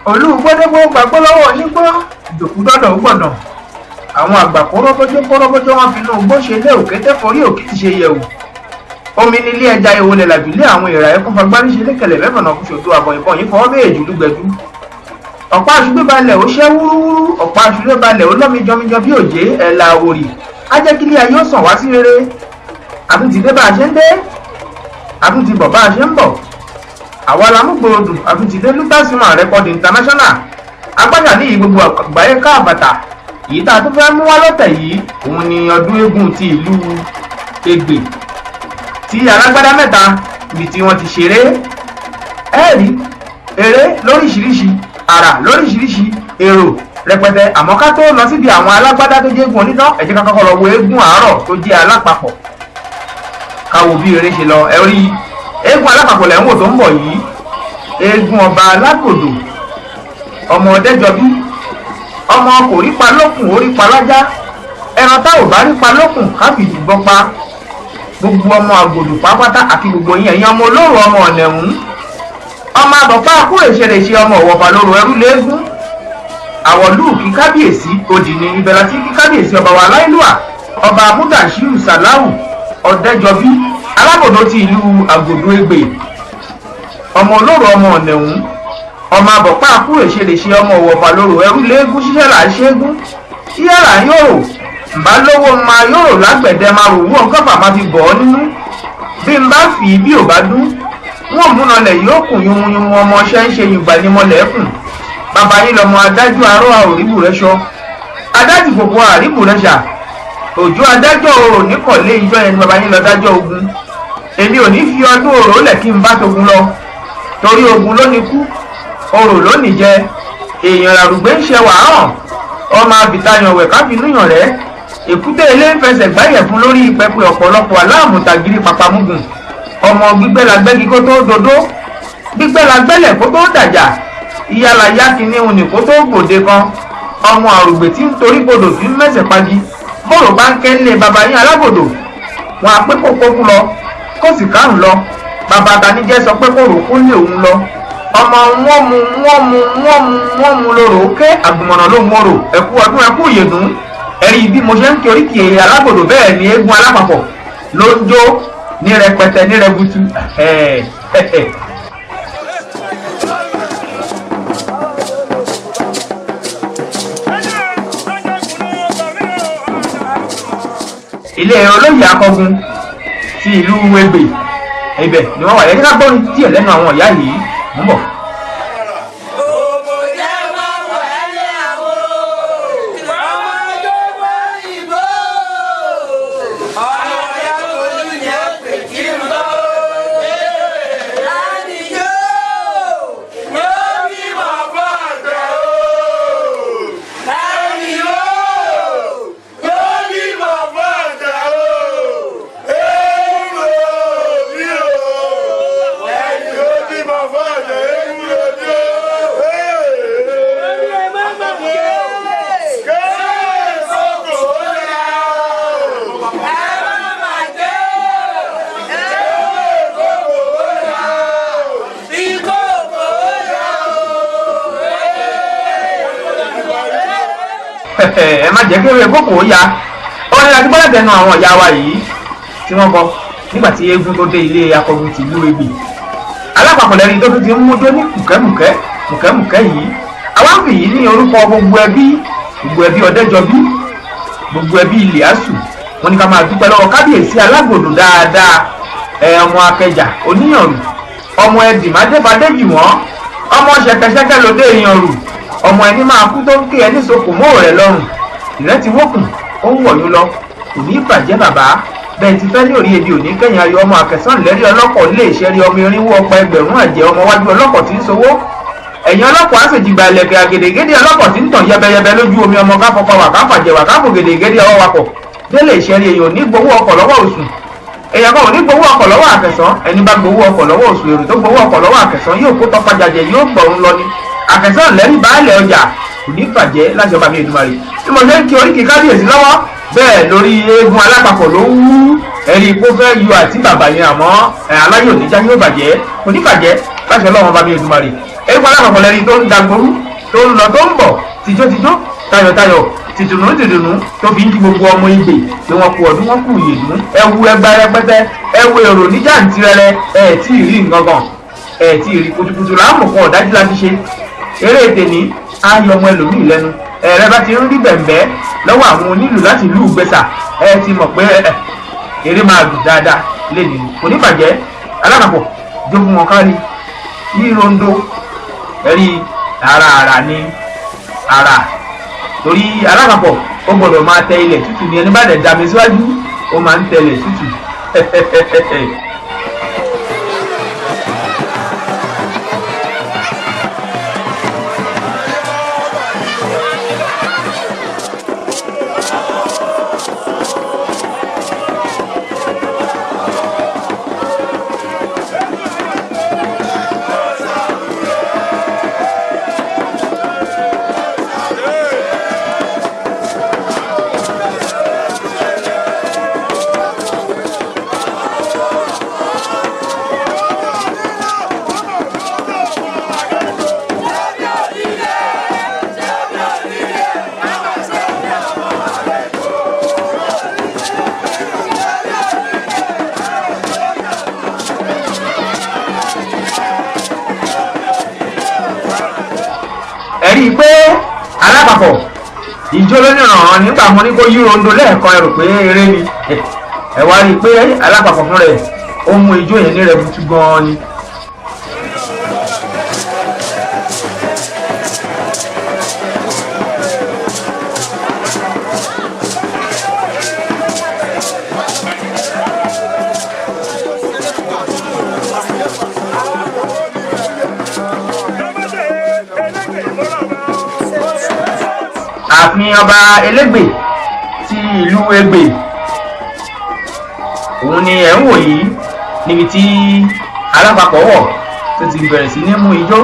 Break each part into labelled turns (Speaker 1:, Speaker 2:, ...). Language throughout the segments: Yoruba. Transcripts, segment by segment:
Speaker 1: olùgbọ́dẹ́gbó gbàgbọ́ lọ́wọ́ nígbọ́ ìjòkú dọ́dọ̀ gbọ̀dọ̀ àwọn àgbà kóróbójó wọn finú gbó ṣe lé òkété forí òkè ti ṣe yẹ̀wò omi nílé ẹja ìwọlẹ̀ làbílẹ̀ àwọn ìrà ẹkún fagbárí ṣe lékẹ̀lẹ̀ mẹ́fọ̀nà kò ṣòdo àbọ̀ ìbọn yìí fọwọ́ méjì lúgbẹ̀dú ọ̀pá aṣúgbé balẹ̀ ó ṣẹ́ wúrúwúrú ọ̀pá aṣúgbé balẹ̀ ó lọ́mi jọmijọ bí òjé ẹ̀là àwòrì á jẹ́ kílé ayé ó sàn wá sí rere àtúntì dé bá a ṣe ń dé àtúntì bọ̀ bá a ṣe ń bọ̀ àwa lamúgbòròdù àtúntì dé lútàsímọ̀ rẹ́kọ̀dì international agbájà ní gbogbo àgbáyé káàbàtà èyí tá a tún fẹ́ mú wá lọ́tẹ̀ yìí òun ni ọdún eégún ti ìlú Egbe tí alágbádá mẹ́ta ibi tí wọ́n ti ṣeré ẹ̀rí eré lóríṣiríṣi àrà lóríṣiríṣi èrò rẹpẹtẹ àmọ́ ká tó lọ síbi àwọn alágbádá tó jẹ́ eégún onídán ẹ jẹ́ ká kọ́kọ́ lọ wo eégún àárọ̀ tó jẹ́ alápapọ̀ ká wo bí eré ṣe lọ ẹ rí eégún alápapọ̀ lẹ́ ń wò tó ń bọ̀ yìí eégún ọba alágbòdò ọmọ ọdẹjọbí ọmọ kò rí pa lókùn orí pa lájá ẹran tá ò bá rí pa lókùn ká fìdí gbọ́ pa gbogbo ọmọ àgbòdò pápátá àti gbogbo yín ẹ̀yin ọmọ olóró ọmọ ọ̀nẹ̀hún ọmọ àbọ̀pá àkúrèṣẹ̀rẹ̀ṣẹ̀ ọmọ ọ̀wọ̀fà lóró ẹrú léégún àwọ̀lú kí kábíyèsí òdì ní ìbẹ̀rẹ̀ tí kí kábíyèsí ọba wa láìlúwà ọba Mudashiru Salau ọ̀dẹ́jọbí alábòdó ti ìlú àgbòdò Egbe ọmọ olóró ọmọ ọ̀nẹ̀hún ọmọ àbọ̀pá àkúrèṣẹ̀rẹ̀ṣẹ̀ ọmọ ọ̀wọ̀fà lóró ẹrú léégún ṣiṣẹ́ là ń ṣẹ́gun ṣíṣẹ́ là ń yòrò bá lówó máa yòrò lágbẹ̀dẹ máa rò wú ọgọ́fà máa fi bọ̀ ọ́ nínú bí n bá fi bí ò bá dún wọn múná lẹ̀ yóò kùn yunmuyunmu ọmọ ṣẹ́ ń ṣe yùgbà ní mọ́lẹ̀ẹ́kùn bàbá yín lọmọ adájọ́ arọ́ àòríbù rẹ ṣọ adájì gbogbo àríbù rẹ ṣà òjò adájọ́ orò níkọ̀lé ìjọ yẹn ni bàbá yín lọ dájọ́ ogun èmi ò ní fi ọdún orò lẹ̀ kí n bá togun lọ torí ogun ló ní kú orò ló ní jẹ èèyàn làrùgbé ń ṣe wàhán ọmọ abìtayàn wẹ̀ káfínúyàn rẹ èkúté ilé ń fẹsẹ̀ gbáyẹ̀ fún lórí pẹpẹ ọ̀pọ̀lọpọ̀ aláàmùtàgìrì pàpàmùgùn ọmọ gbígbẹ́ la gbẹ́gi kó tó dodo gbígbẹ́ la gbẹ́lẹ̀ kó tó dàjà ìyálà yá kínní òun ní kó tó gbòde kan ọmọ àrùgbè tí ń torí gbòdò tí ń mẹ́sẹ̀ pagi bọ́rọ̀ bá ń kẹ́ ńlé baba yín alágbòdò wọn àpé kó kókú lọ kó sì kárùn lọ bàbá tanijẹ́ sọ pé kó rò kó lé òun lọ ọmọ wọ́n mu lóró ké àgùnmọ̀nà ló ń wọ́rò ẹ̀kú ọdún ẹ̀kú ìyèdún ẹ̀rí bí mo ṣe ń kí oríkì alágbòdò bẹ́ẹ̀ ni eégún alápapọ̀ ló ń jó ní rẹpẹtẹ ní rẹbutu ilé olóyè akọgun ti ìlú Egbe ibẹ̀ ni wọ́n wà yẹ kí ká gbọ́ díẹ̀ lẹ́nu àwọn ìyá yìí mú bọ̀. ẹ má jẹ́ kí ewé kókò ó ya ọ̀rẹ́ láti gbọ́dọ̀ tẹnu àwọn ìyá wa yìí tí wọ́n kọ nígbà tí eégún tó dé ilé akọgun ti ìlú Egbe alápapọ̀ lẹ́ni tó tún ti ń mújó ní mùkẹ́mùkẹ́ yìí àwa ń fi yìí ní orúkọ gbogbo ẹbí ọdẹ́jọbí gbogbo ẹbí ilé àṣù wọn ni ká máa dúpẹ́ lọ́wọ́ kábíyèsí alágbòdò dáadáa ọmọ akẹjà oníyànrù ọmọ ẹdìmádébádébì wọn ọmọ ṣẹ̀kẹ̀ṣẹ̀kẹ̀ lóde ìyànrù ọmọ ẹni máa kú tó ń ké ẹni sokùn mọ́ rẹ̀ lọ́rùn ìrẹ́ ti wókùn ó ń wọ̀nyún lọ kò ní bàjẹ́ bàbá bẹ́ẹ̀ ti fẹ́ ní orí ebi òní kẹ́yìn ayọ̀ ọmọ àkẹsàn lẹ́rí ọlọ́kọ̀ lè ṣẹ́rí ọmọ irinwó ọ̀pọ̀ ẹgbẹ̀rún àjẹ́ ọmọ wájú ọlọ́kọ̀ tí ń sowó ẹ̀yìn ọlọ́kọ̀ á sì jìgbà ẹlẹ́kẹ̀ àgèdègédé ọlọ́kọ̀ tí ń tàn yẹbẹyẹbẹ lójú omi ọmọ káfọpá wà káfàjẹwà káfò gèdègédé ọwọ́ wakọ̀ délé ìṣẹ́rí èèyàn ò ní gbowó ọkọ̀ lọ́wọ́ oṣù èèyàn kan ò ní gbowó ọkọ̀ lọ́wọ́ àkẹsàn ẹni bá gbowó ọkọ̀ lọ́wọ́ oṣù èrò tó gbowó ọkọ̀ lọ́wọ́ àkẹsàn yóò kó tọ́pa jàjẹ yóò gbọ̀rún lọ ni àkẹsàn lẹ́rí baálẹ̀ ọjà kò ní bàjẹ́ láti ọba mi Èdùmàrè bí mo ṣe ń kí oríkì kábíyèsí lọ́wọ́ bẹ́ẹ̀ lórí eégún alápapọ̀ ló wú ẹ̀rí ipò fẹ́ yọ àti bàbá yẹn àmọ́ aláyọ̀ níjà yóò bàjẹ́ kò ní bàjẹ́ láti ọlọ́run ọba mi Èdùmàrè eégún alápapọ̀ lẹ́ni tó ń dagboru tó ń lọ tó ń bọ̀ tìjó tayọ̀tayọ̀ tìdùnnú tó fi ń kí gbogbo ọmọ Ìgbè pé wọ́n kú ọdún wọ́n kú ìyèdún ẹwu ẹgbà rẹpẹtẹ ẹwu èrò ní jàǹtìrẹrẹ ẹ̀ tí ì rí nǹkan kan ẹ̀ tí ì rí kutukutu láàmùkọ́ ọ̀dájú láti ṣe eré tèmi ayọ̀ ọmọ ẹlòmíì lẹ́nu ẹ̀rẹ́ bá ti ń rí bẹ̀m̀bẹ́ lọ́wọ́ àwọn onílù láti ìlú Ìgbésà ẹ ti mọ̀ pé eré máa dùn dáadáa lẹ́nu kò ní bàjẹ́ alápapọ̀ jogun wọn kárí ní rondo ẹ̀rí ara ní ara torí alápapọ̀ ó gbọ́dọ̀ máa tẹ ilẹ̀ tútù ní ẹni bá dẹ̀ dàmí síwájú ó máa ń tẹlẹ̀ tútù. ẹ̀rí pé alápapọ̀ ìjó lónìrànràn nígbà mo ní kó yí rondo lẹ́ẹ̀kan ẹrù pé eré ni ẹ wá rí i pé alápapọ̀ fún rẹ̀ ó mú ijó yẹn ní rẹ̀ butu gan-an ni. ààfin ọba Elégbè ti ìlú Ẹ̀gbẹ́ òun ni ẹ̀ ń wò yìí níbi tí alápapọ̀ wọ̀ tó ti bẹ̀rẹ̀ sí ní mú ijó.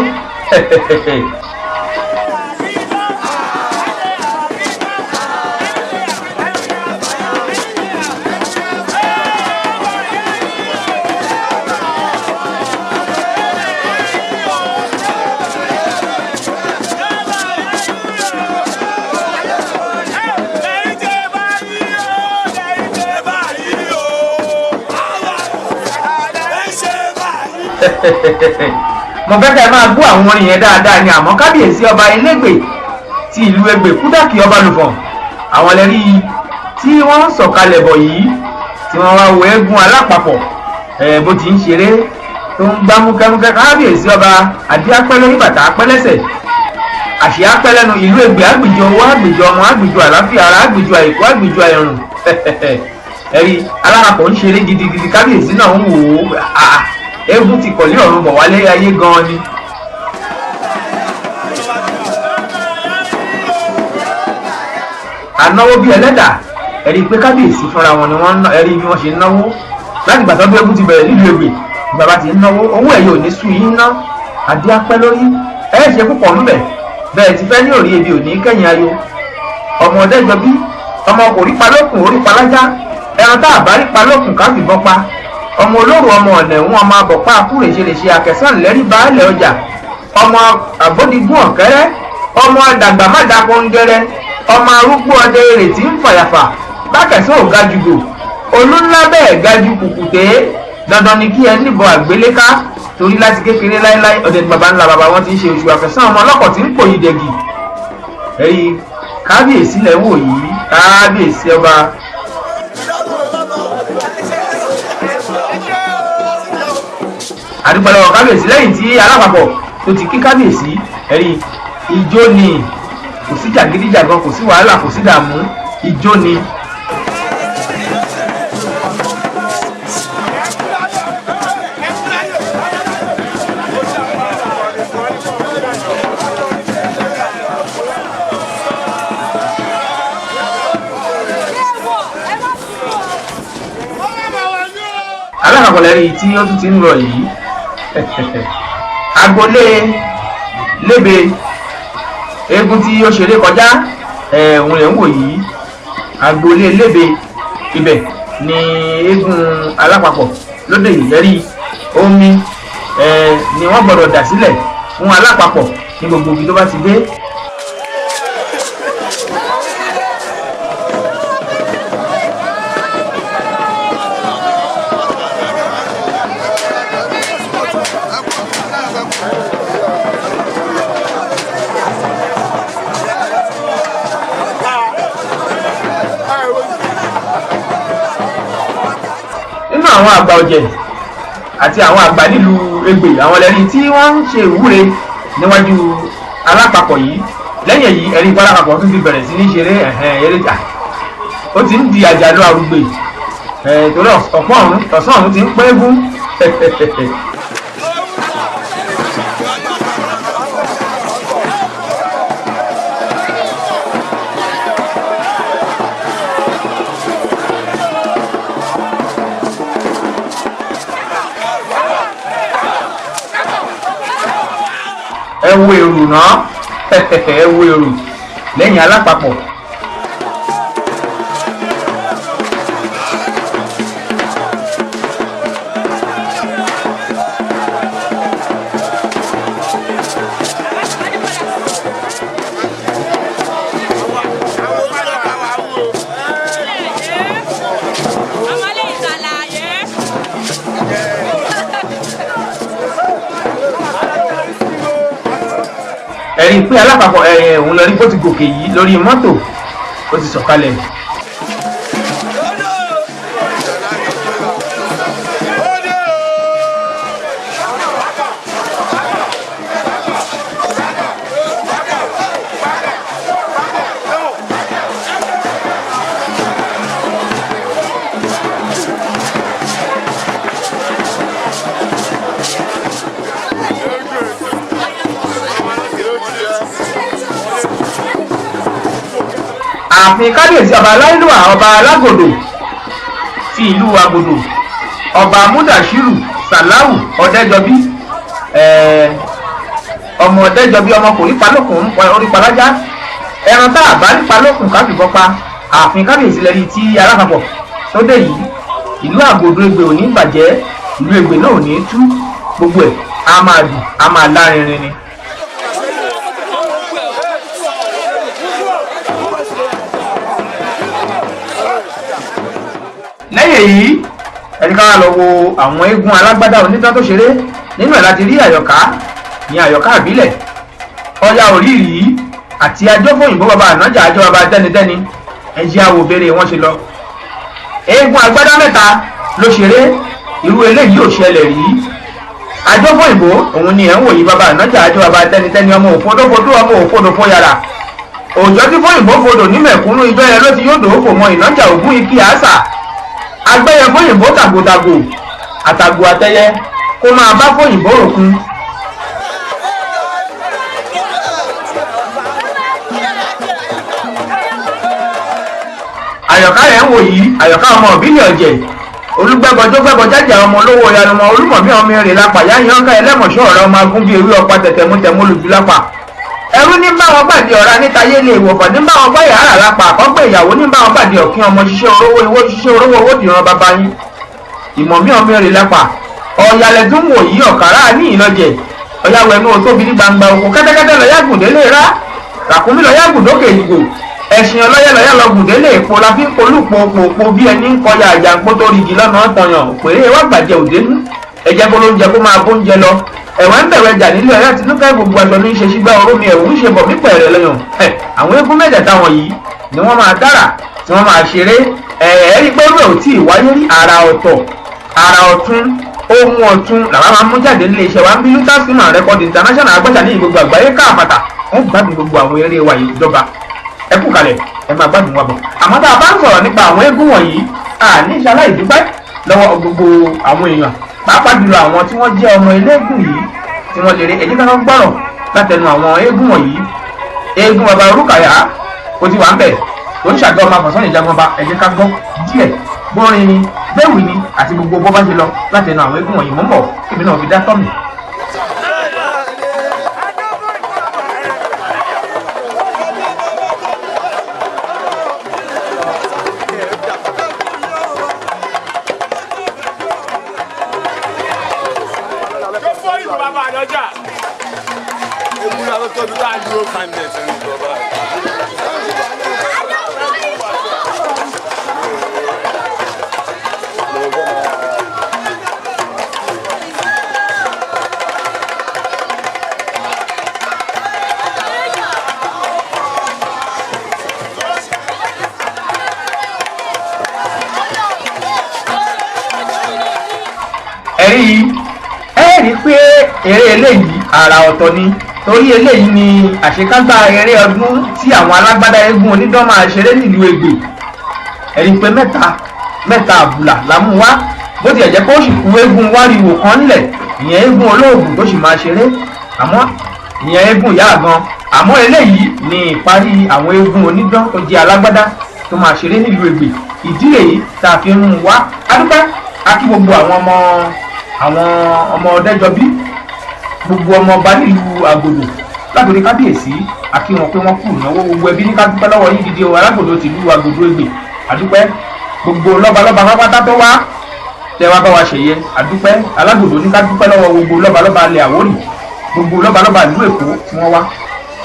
Speaker 1: mo fẹ́ kẹ́ ẹ máa gbọ́ àwọn orin yẹn dáadáa ni àmọ́ kábíyèsí ọba Elégbè ti ìlú Ẹ̀gbẹ́ Kúdàkì Ọbalùfọ̀n àwọn lẹ́rí tí wọ́n ń sọ̀kalẹ̀ bọ̀ yìí tí wọ́n wá wo eégún alápapọ̀ bó ti ń ṣeré tó ń gbá múkẹ́múkẹ́ kábíyèsí ọba àdí apẹ́ lórí bàtà apẹ́ lẹ́sẹ̀ àṣì apẹ́ lẹ́nu ìlú Ẹ̀gbẹ́ àgbìjọ owó àgbìjọ ọmọ àgbìjọ àlàáfíà ara àgbìjọ àìkú àgbìjọ àìrùn ẹ̀rí alápapọ̀ ń ṣeré gidigidi kábíyèsí náà ń wò ó eégún ti kọ̀lé ọ̀run bọ̀ wálé ayé gan-an ni. ànáwó bíi ẹlẹ́dà ẹ̀rí pé kábíyèsí fúnra wọn ni wọ́n ẹ̀rí bí wọ́n ṣe ń náwó láti gbà tó bí eégún ti bẹ̀rẹ̀ nílùú Ẹ̀gbẹ́ bàbá ti ń náwó owó ẹ̀yẹ ò ní sú yín ná àdí apẹ́ lórí ẹ̀ ṣe púpọ̀ ńbẹ̀ bẹ́ẹ̀ ti fẹ́ ní òrí ebi ò ní kẹ́yìn ayọ̀ ọmọ ọdẹ jọ bí ọmọ kò rí palókùn orí palájá ẹran tá àbá rí palókùn ká fìbọn pa ọmọ olóòrùn ọmọ ọ̀nà ẹ̀hún ọmọ abọ̀pá akúrèṣeréṣe akẹsàn lẹ́rí baálẹ̀ ọjà ọmọ àbódigún ọ̀kẹ́rẹ́ ọmọ àdàgbà mádàkọ́ngẹ́rẹ́ ọmọ arúgbó ọdẹ ìrètí ń fàyàfà bákẹ́sàn ò ga jùgò olúńlá bẹ́ẹ̀ ga ju kùkùté dandan ni kí ẹ níbọn àgbéléká torí láti kékeré láéláé ọdẹ ní baba ńlá baba wọn ti ń ṣe oṣù àfẹ́sàn ọmọ ọlọ́kọ̀ tí ń pò yí dẹ̀gì ẹ̀yìn kábíyèsí lẹ́ wò yìí kábíyèsí ọba. àdúpọ̀lọ́wọ́ kábíyèsí lẹ́yìn tí alápapọ̀ tó ti kí kábíyèsí ẹ̀rí ijó ni kò sí jàgídíjàgan kò sí wàhálà kò sí dààmú ijó ni. alápapọ̀ lẹ́rí tí ó tún ti ń lọ yìí agboolé Lébè eégún tí ó ṣeré kọjá òun lè ń wò yìí agboolé Lébè ibẹ̀ ni eégún alápapọ̀ lóde ìyẹ́rí omi ni wọ́n gbọ́dọ̀ dà sílẹ̀ fún alápapọ̀ ní gbogbo ibi tó bá ti dé. Nínú àwọn àgbà ọ̀jẹ̀ àti àwọn àgbà nílùú Egbe àwọn lẹ́rìí tí wọ́n ń ṣe ìwúre níwájú alápapọ̀ yìí. Lẹ́yìn èyí ẹ̀rí ipá alápapọ̀ tún ti bẹ̀rẹ̀ sí ní ṣeré eré jà. Ó ti ń di àjàlú arúgbó torí ọ̀sán ọ̀run ti ń pẹ́ gún. Ẹ wo èrò náà ẹ wo èrò lẹ́yìn alápapọ̀. Ẹ̀rí pé alápapọ̀ òun lọ rí bó ti gòkè yìí lórí mọ́tò ó ti sọ̀kalẹ̀. Ààfin kábíyèsí ọba aláìlúwà ọba alágòdò ti ìlú Agodo ọba Mudashiru Salau Ọ̀dẹ́jọbí ọmọ Ọ̀dẹ́jọbí ọmọ kò rípa lókun orí palájá ẹran tá àbá rípa lókun káfíńkọ́ pa. Ààfin kábíyèsí lẹ́rí tí alápapọ̀ tó dé yìí. Ìlú Agodo Egbe ò ní bàjẹ́, ìlú Egbe náà ò ní tú, gbogbo ẹ̀ á máa dùn á máa lárinrin ni. Lẹ́yìn èyí ẹni ká lọ wo àwọn eégún alágbádá onítàn tó ṣeré. Nínú ẹ̀ láti rí Àyọ̀ká ní Àyọ̀ká Ìbílẹ̀, Ọya Oriri àti Ajófòyìnbó bàbá ànájà àjọ bàbá tẹ́nitẹ́ni. Ẹjẹ́ àwò béèrè wọn ṣe lọ. Eégún agbádá mẹ́ta ló ṣeré, irú eléyìí ò ṣẹlẹ̀ rí. Ajófòyìnbó òun ni ẹ̀ ń wòye bàbá ànájà àjọ bàbá tẹ́nitẹ́ni ọmọ òfodófodó ọmọ òfodòfó yàrá. Òjò tí Fòyìnbó fodò ní mẹ̀kúnnú ìjọ yẹn ló ti yóò dòó fò mọ ìnájà ògún ikí àṣà. Agbẹ́yẹ Fòyìnbó tàgòtàgò àtàgò àtẹyẹ kó máa bá Fòyìnbó òkun. Àyọ̀ká rẹ̀ ń wò yìí Àyọ̀ká ọmọ Ìbílẹ̀ ọ̀jẹ̀ olùgbẹ́bọjọ́ gbẹ́bọjájà ọmọ olówó ìyanumọ olúmọ̀mí ọmọ erè lápá yáyánká ẹlẹ́mọ̀ṣọ́ ọ̀rẹ́ ọmọ agún bíi ewé ọ̀pá tẹ̀tẹ̀mútẹ̀mú olùjú lápá. Ẹrú ní bá wọn gbàdé ọ̀rá níta yé lè wọ̀fọ̀ ní bá wọn gbá yàrá lápá àkọ́gbẹ́ ìyàwó ní bá wọn gbàdé ọ̀kín ọmọ ṣiṣẹ́ orówó owó dìran bàbá yín. Ìmọ̀mí ọmọ erè lápá ọ̀yàlẹ̀ tún wò yí ọ̀kárá ní ìlọ́jẹ̀ ọ̀yàwó ẹnu òtóbi ní gbangba oko kẹ́tẹ́kẹ́tẹ́ lọ́yàgùn délé rá ràkúnmí lọ́yàgùn dókè ìgò ẹ̀sìn ọlọ́yẹ̀lọ́yẹ̀ lọ́gùn délé èpo la fi ń polú pòpòpò bí ẹni ń kọyà àjàǹpó tó rí igi lọ́nà ọ̀tọ̀yàn péré wá gbàjẹ́ òdénú ẹ̀jẹ̀ kó lóúnjẹ kó máa bóúnjẹ lọ ẹ̀wọ̀n ń bẹ̀rẹ̀ jà nílé ọ̀yá tinúkẹ́ gbogbo aṣọ ní í ṣe sígbà orómi ẹ̀wù ń ṣe bọ̀ nípa ẹ̀rẹ̀ lọ́yàn àwọn eégún mẹ́tẹ̀ẹ̀ta wọ̀nyí ni wọ́n máa dára tí wọ́n máa ṣeré ẹ̀ẹ́rí pé rẹ̀ ò tí ì wáyé rí àrà ọ̀tọ̀ àrà ọ̀tún ohun ọ̀tún làwọn máa mú jáde nílé iṣẹ́ wa ń bí Lucas Film and Record International agbáṣà ní gbogbo àgbáyé káàpàtà wọ́n gbádùn gbogbo àwọn eré wa yìí ìjọba ẹ kú kalẹ̀ ẹ máa gbádùn wa bọ̀. Àmọ́ tá a bá ń sọ̀rọ̀ nípa àwọn eégún wọ̀nyí àní ìṣaláì dúpẹ́ lọ́wọ́ gbogbo àwọn èèyàn pàápàá jùlọ àwọn tí wọ́n jẹ́ ọmọ eléégún yìí tí wọ́n lè rí ẹ̀jẹ̀ kan gbọ́rọ̀ látẹnu àwọn eégún wọ̀nyí. Eégún bàbá Orúkàyà ó ti wà ń bẹ̀ oníṣàgbọ́ ọmọ àfọ̀sọ́nì ìjagunba ẹ̀jẹ̀ ká gbọ́ díẹ̀ gbọ́rin ni bẹ́ẹ̀wì ni àti gbogbo bọ́ bá ṣe lọ látẹnu àwọn eégún wọ̀nyí mọ́ bọ̀ kébì náà fi dá tọ́mì.
Speaker 2: Baba Adoja.
Speaker 1: rí pé eré eléyìí àrà ọ̀tọ̀ ni torí eléyìí ni àṣekágbá eré ọdún tí àwọn alágbádá eégún onídán máa ṣeré nílùú Ẹ̀gbẹ́. ẹ̀rí pé mẹ́ta àbùlà la mú wá bó tiẹ̀ jẹ́ pé ó sì kú eégún wáriwò kan nílẹ̀ ìyẹn eégún olóògùn tó sì máa ṣeré àmọ́ ìyẹn eégún ìyá àgan àmọ́ eléyìí ni ìparí àwọn eégún onídán tó jẹ́ alágbádá tó máa ṣeré nílùú Ẹ̀gbẹ́. ìdí rèé tá a fi ń mú wá adúpẹ́ akí gbogbo àwọn ọmọ ọdẹjọbí gbogbo ọmọ ọba nílùú Àgòdò látòrí kábíyèsí akí wọn pé wọn kú ìnáwó gbogbo ẹbí ní ká dúpẹ́ lọ́wọ́ yín dídí o Alágbòdo tìlú Àgòdò Ẹ̀gbẹ́ adúpẹ́ gbogbo lọ́balọ́ba pápátá tó wá tẹ wá bá wa ṣèyẹ adúpẹ́ Alágbòdo ní ká dúpẹ́ lọ́wọ́ gbogbo lọ́balọ́ba ilẹ̀ Àwórì gbogbo lọ́balọ́ba ìlú Èkó tí wọ́n wá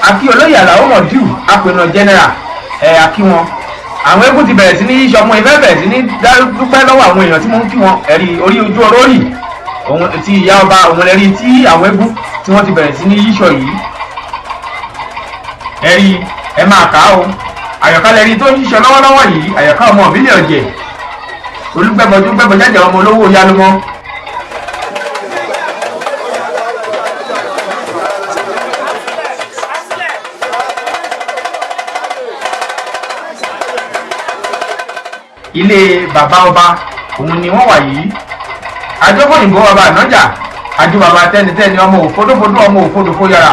Speaker 1: akí olóyè Àlàó Mọ̀díù apẹ̀nà general akí wọn àwọn eégún ti bẹ̀rẹ̀ sí ní yíṣọ ọmọ ìfẹ́ bẹ̀rẹ̀ sí ní dúpẹ́ lọ́wọ́ àwọn èèyàn tí wọ́n ń kí wọn ẹ̀rí orí ojú olórí òun ti ìyá ọba òun lẹ́rí tí àwọn eégún tí wọ́n ti bẹ̀rẹ̀ sí ní yíṣọ yìí ẹ̀rí ẹ máa kà á o Àyọ̀ká lẹ́rí tó ń yíṣọ lọ́wọ́lọ́wọ́ yìí Àyọ̀ká ọmọ ìbílẹ̀ Ọ̀jẹ̀ olùgbẹ́bọjú gbẹ́bọjáde ọmọ olówó yálùmọ́ ilé bàbá ọba òun ni wọ́n wà yìí àjọfòyìnbó ọba ànájà àjọ bàbá tẹnitẹni ọmọ òfodófodó ọmọ òfodòfó yàrá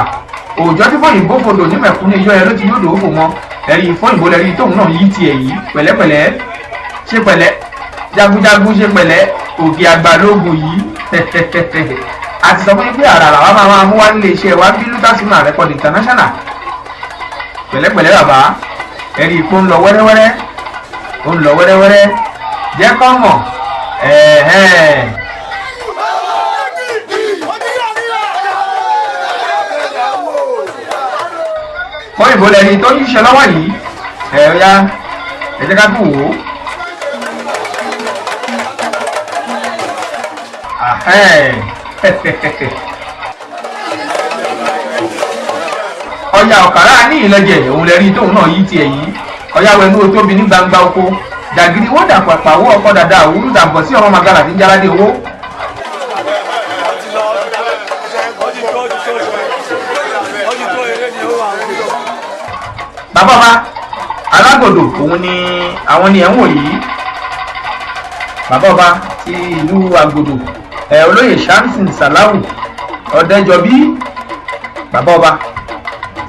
Speaker 1: òòjọ́ tí fòyìnbó fodò ní mẹ̀kúnnú iyọ́ ẹ ló ti yóò dòwò mọ́ ẹ̀rí fòyìnbó lẹ́rí tóun náà yí tiẹ̀ yìí pẹ̀lẹ́pẹ̀lẹ́ ṣe pẹ̀lẹ́ jagunjagun ṣe pẹ̀lẹ́ òkè àgbà lóògùn yìí àti sọ fún yín pé àrà làwọn máa mú wá nílé iṣẹ́ wa bí Lutasima Record International pẹ̀lẹ́pẹ̀lẹ́ bàbá ẹ̀rí ipò ń lọ wẹ́rẹ́wẹ́rẹ́ ó ń lọ wẹ́rẹ́wẹ́rẹ́ jẹ́ kọ́ mọ̀ fọ́yìnbó lẹni tó ń ṣiṣẹ́ lọ́wọ́ yìí ẹ̀yà ẹ̀jẹ̀ ká tún wò ó. Ọya ọ̀kàrà ní ìlẹ́jẹ̀ òun lẹ́rí tóun náà yí tiẹ̀ yìí ọ̀yá wẹ̀nú tóbi ní gbangba oko jàgìrì wọ́n dàpọ̀ pàwọ́ ọkọ̀ dada òwúrú dàbọ̀ sí ọmọ magara tí ń jáde owó. bàbá ọba Alágbòdo òun ni àwọn ni ẹ̀ ń wò yìí bàbá ọba ti ìlú Àgòdò olóyè Shamsin Salawu Ọ̀dẹ́jọbí bàbá ọba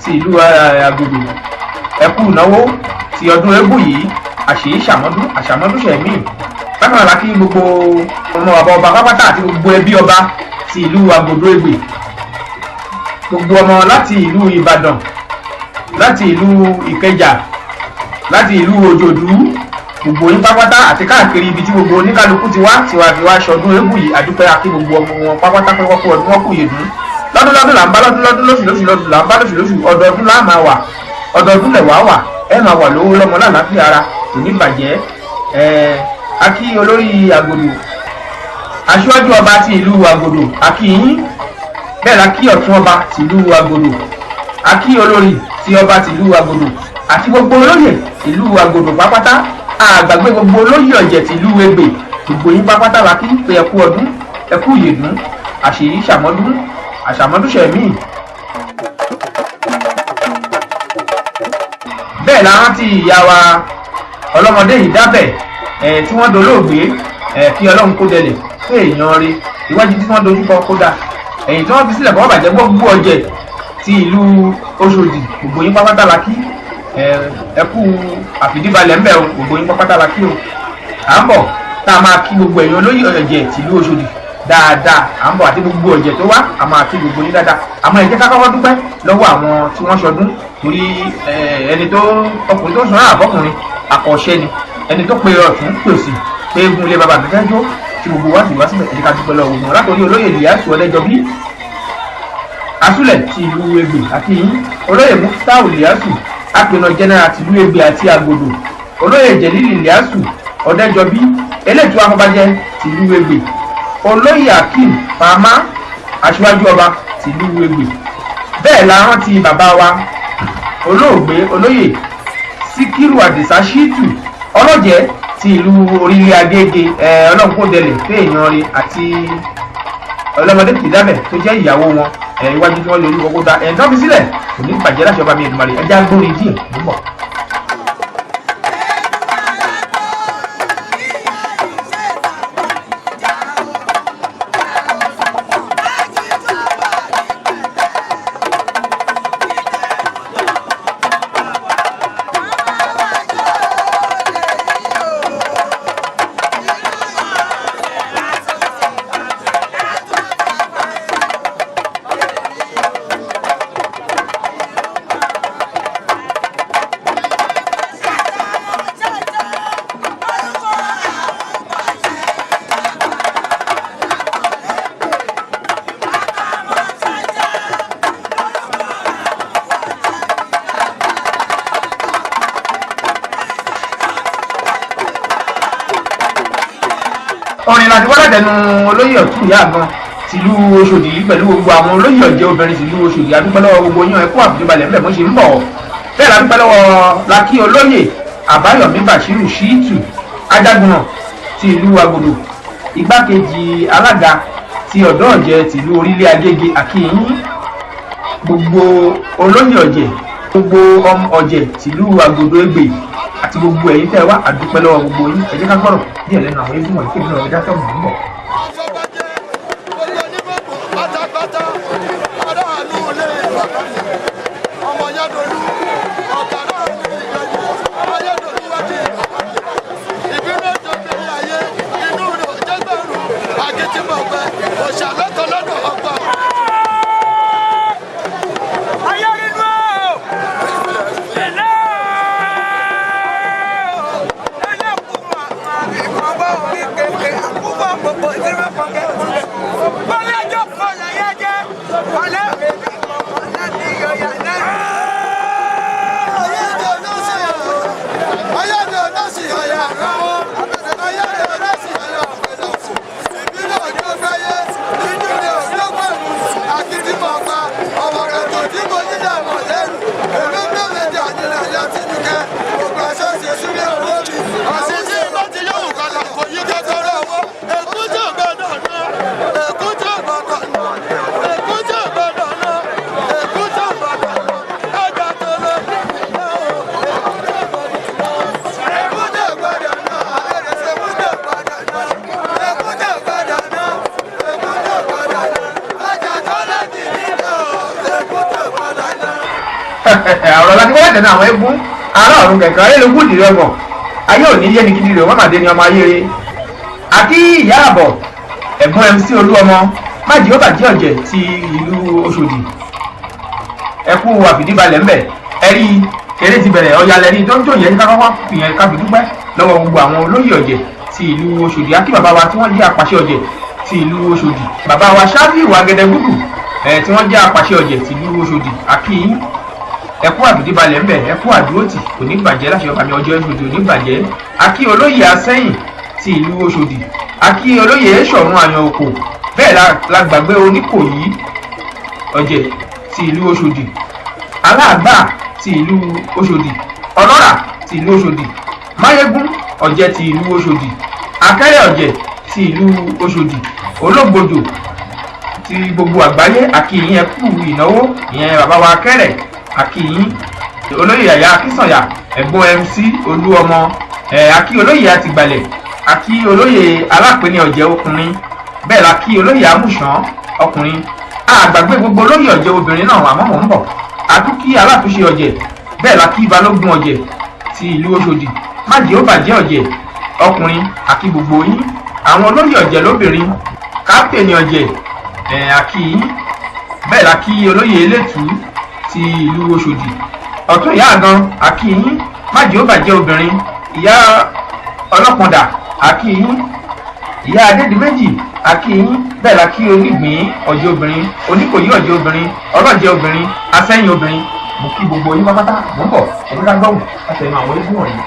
Speaker 1: ti ìlú Àgòdò ẹkú ìnáwó ti ọdún eégún yìí àṣàmọ́dún ṣẹ̀mí bákan náà kí gbogbo ọmọ bàbá ọba pápátá àti gbogbo ẹbí ọba ti ìlú Àgòdò Ẹ̀gbẹ́ gbogbo ọmọ láti ìlú Ìbàdàn láti ìlú Ìkẹjà láti ìlú Òjòdú gbogbo ní pápátá àti káàkiri ibi tí gbogbo oníkálukú ti wá fi wá ṣọdún eégún yìí àdúpẹ́ àti gbogbo ọmọ wọn pápátá pé wọ́n kú ọdún wọn kú yèdún lọ́dún là ń bá lọ́dún lóṣù là ń bá lóṣù ọdọọdún là máa wà ọdọọdún lẹ̀ wá wà ẹ máa wà lówó lọ́mọ lálàáfíà ara kò ní bàjẹ́ akí olórí Àgòdò aṣíwájú ọba ti ìlú Àgòdò akí yín bẹ́ẹ̀ la kí ọ̀tún ọba ti ìlú Àgòdò akí olórí ti ọba ti ìlú Àgòdò àti gbogbo olóyè ìlú Àgòdò pápátá àgbàgbé gbogbo olóyè Ọ̀jẹ̀ ti ìlú Ẹ̀gbẹ́ gbogbo yín pápátá la kí pé ẹkú ọdún ẹkú ìyèdún àṣèyí àṣàmọ́dún ṣẹ̀mí. bẹ́ẹ̀ la rántí ìyá wa ọlọ́mọdé yìí dábẹ̀ tí wọ́n dolóògbé kí Ọlọ́run kó dẹlẹ̀ fún èèyàn rí iwájú tí wọ́n dojúkọ kódà ẹ̀yìn tí wọ́n fi sílẹ̀ kọ́ bàjẹ́ gbogbo Ọ̀jẹ̀ ti ìlú Òṣòdì gbogbo yín pápátá la kí ẹkú àfìdíbalẹ̀ ń bẹ̀ o gbogbo yín pápátá la kí o à ń bọ̀ tá a máa kí gbogbo ẹ̀yàn olóyè Ọ̀jẹ̀ ti ìlú Òṣòdì dáadáa à ń bọ̀ àti gbogbo Ọ̀jẹ̀ tó wá a máa kí gbogbo yín dáadáa àmọ́ ẹ jẹ́ ká kọ́kọ́ dúpẹ́ lọ́wọ́ àwọn tí wọ́n ṣọdún torí ẹni tó ọkùnrin tó sọ̀rọ̀ àbọ̀kùnrin àkọ́ṣẹ́ ni ẹni tó pe ọ̀tún pè sí pé eégún ilé bàbá mi fẹ́ jó tí gbogbo wa sì wá síbẹ̀ ẹ̀ka dúpẹ́ lọ́wọ́ wọn látòrí olóyè Ìyáṣu Ọ̀dẹ́jọbí asúlẹ̀ ti ìlú Egbe akíyín olóyè Muftau Liasu apẹ̀nà general ti ìlú Egbe àti Àgòdò olóyè Jẹ̀lílì Liasu Ọ̀dẹ́jọbí elétò afọbajẹ ti ìlú Egbe olóyè Akeem Fama aṣíwájú ọba ti ìlú Egbe. Bẹ́ẹ̀ la rántí bàbá wa olóògbé olóyè Síkírù Àdìsá Ṣítù ọlọ́jẹ̀ ti ìlú Orílẹ̀ Agége ọlọ́nkódẹlẹ̀ fẹ́ẹ̀yàn rí àti ọlọ́mọdé kìdábẹ̀ tó jẹ́ ìyàwó wọn iwájú tí wọ́n lè olú ọkọ̀ ta ẹ̀ńtọ́ fi sílẹ̀ kò ní bàjẹ́ láṣẹ ọba mi Èdùmàrè ẹja gbórí díẹ̀ níbọ̀. Orin láti wọ́n látẹnu olóyè ọ̀tún ìyá àgbọn tìlú Ọ̀ṣọ́dì pẹ̀lú gbogbo àwọn olóyè ọ̀jẹ̀ obìnrin tìlú Ọ̀ṣọ́dì adúpẹ́ lọ́wọ́ gbogbo yín ẹkú àfìdíbalẹ̀ ńbẹ̀ mọ́ ṣe ń bọ̀ bẹ́ẹ̀ ládúpẹ́ lọ́wọ́ Lákì olóyè Àbáyọ̀mí Bàṣírù Ṣíìtù Ajagunà ti ìlú Àgòdò igbákejì alága ti ọ̀dọ́ ọ̀jẹ̀ tìlú Orílẹ̀ Agége akíyín gbogbo olóyè ọ̀jẹ̀ gbogbo ọ̀jẹ̀ tìlú Àgòdò Egbe àti gbogbo ẹ̀yin tẹ́ wá àdúpẹ́ lọ́wọ́ gbogbo yín ẹ jẹ́ ká gbọ́rọ̀ díẹ̀ lẹ́nu àwọn eégún wọ̀nyí kí èmi náà ọjà tó mọ̀ ń bọ̀. ọ̀rọ̀ láti wọ́n tẹ̀lé àwọn eégún ará ọ̀run kẹ̀kẹ́ ayélujú ìdílé ọgbọ̀n ayé òní yé ni kíndìnrín wọ́n màdé ni ọmọ ayé rẹ̀ àti ìyá àbọ̀ ẹ̀gbọ́n MC Olúọmọ májì ó bàjẹ́ ọ̀jẹ̀ ti ìlú Ọ̀ṣọ́dì ẹkú àfìdíbalẹ̀ ńbẹ̀ ẹ̀rí eré ti bẹ̀rẹ̀ ọ̀yà lẹ́rí tó ń jò yẹn kákọ́kọ́ fìyẹn kábí dúpẹ́ lọ́wọ́ gbogbo àwọn olóyè ọ̀jẹ̀ ti ìlú Ọ̀ṣọ́dì akí bàbá wa tí wọ́n jẹ́ apàṣẹ ọ̀jẹ̀ ti ìlú Ọ̀ṣọ́dì bàbá wa Ṣáfíù Agẹdẹgbùdù tí wọ́n jẹ́ apàṣẹ ọ̀jẹ̀ ti ìlú Ọ̀ṣọ́dì akí ẹkú àfìdíbalẹ̀ ńbẹ̀ ẹkú àdúrótì kò ní bàjẹ́ láṣẹ ọba mi ọjọ́ Ọ̀ṣọ́dì ò ní bàjẹ́ akí olóyè Asẹ́yìn ti ìlú Ọ̀ṣọ́dì akí olóyè Ṣọ̀run Àyàn Òkò bẹ́ẹ̀ la gbàgbé Oníkòyí ọ̀jẹ̀ ti ìlú Ọ̀ṣọ́dì Aláàgbà ti ìlú Ọ̀ṣọ́dì Ọlọ́rà ti ìlú Ọ̀ṣọ́dì Máyégún ọ̀jẹ̀ ti ìlú Ọ̀ṣọ́dì Akẹ́rẹ́ ọ̀jẹ̀ ti ìlú Ọ̀ṣọ́dì Ológbòdò ti gbogbo àgbáyé akíyín ẹkú ìnáwó ìyẹn bàbá wa Akẹ́rẹ́ akíyín olóyè Yàyà Akínsànyà ẹ̀gbọ́n MC Olúọmọ akí olóyè Àtìgbàlẹ̀ akí olóyè Alápẹ̀ni ọ̀jẹ̀ ọkùnrin bẹ́ẹ̀ la kí olóyè Amúṣàn ọkùnrin àgbàgbé gbogbo olóyè ọ̀jẹ̀ obìnrin náà àmọ́ mò ń bọ̀ àtúkí Alátúnṣe ọ̀jẹ̀ bẹ́ẹ̀ la kí Balógun ọ̀jẹ̀ ti ìlú Ọ̀ṣọ́dì májì ó bàjẹ́ ọ̀jẹ̀ ọkùnrin àkí gbogbo yín àwọn olóyè ọ̀jẹ̀ lóbìnrin kápẹ́ni ọ̀jẹ̀ àkí yín bẹ́ẹ̀ la kí olóyè Elétù ti ìlú Ọ̀ṣọ́dì ọ̀tún ìyá àgan àkí yín májì ó bàjẹ́ obìnrin ìyá Ọlọ́pọ̀ndà àkí yín ìyá Adédìméjì akíyín bẹ́ẹ̀ la kí onígbín ọ̀jẹ̀ obìnrin oníkòyí ọ̀jẹ̀ obìnrin ọlọ́jẹ̀ obìnrin asẹ́yìn obìnrin mo kí gbogbo yín pápátá mo ń bọ̀ ẹ̀mí ká gbọ́hùn láti ẹnu àwọn eégún wọ̀nyí.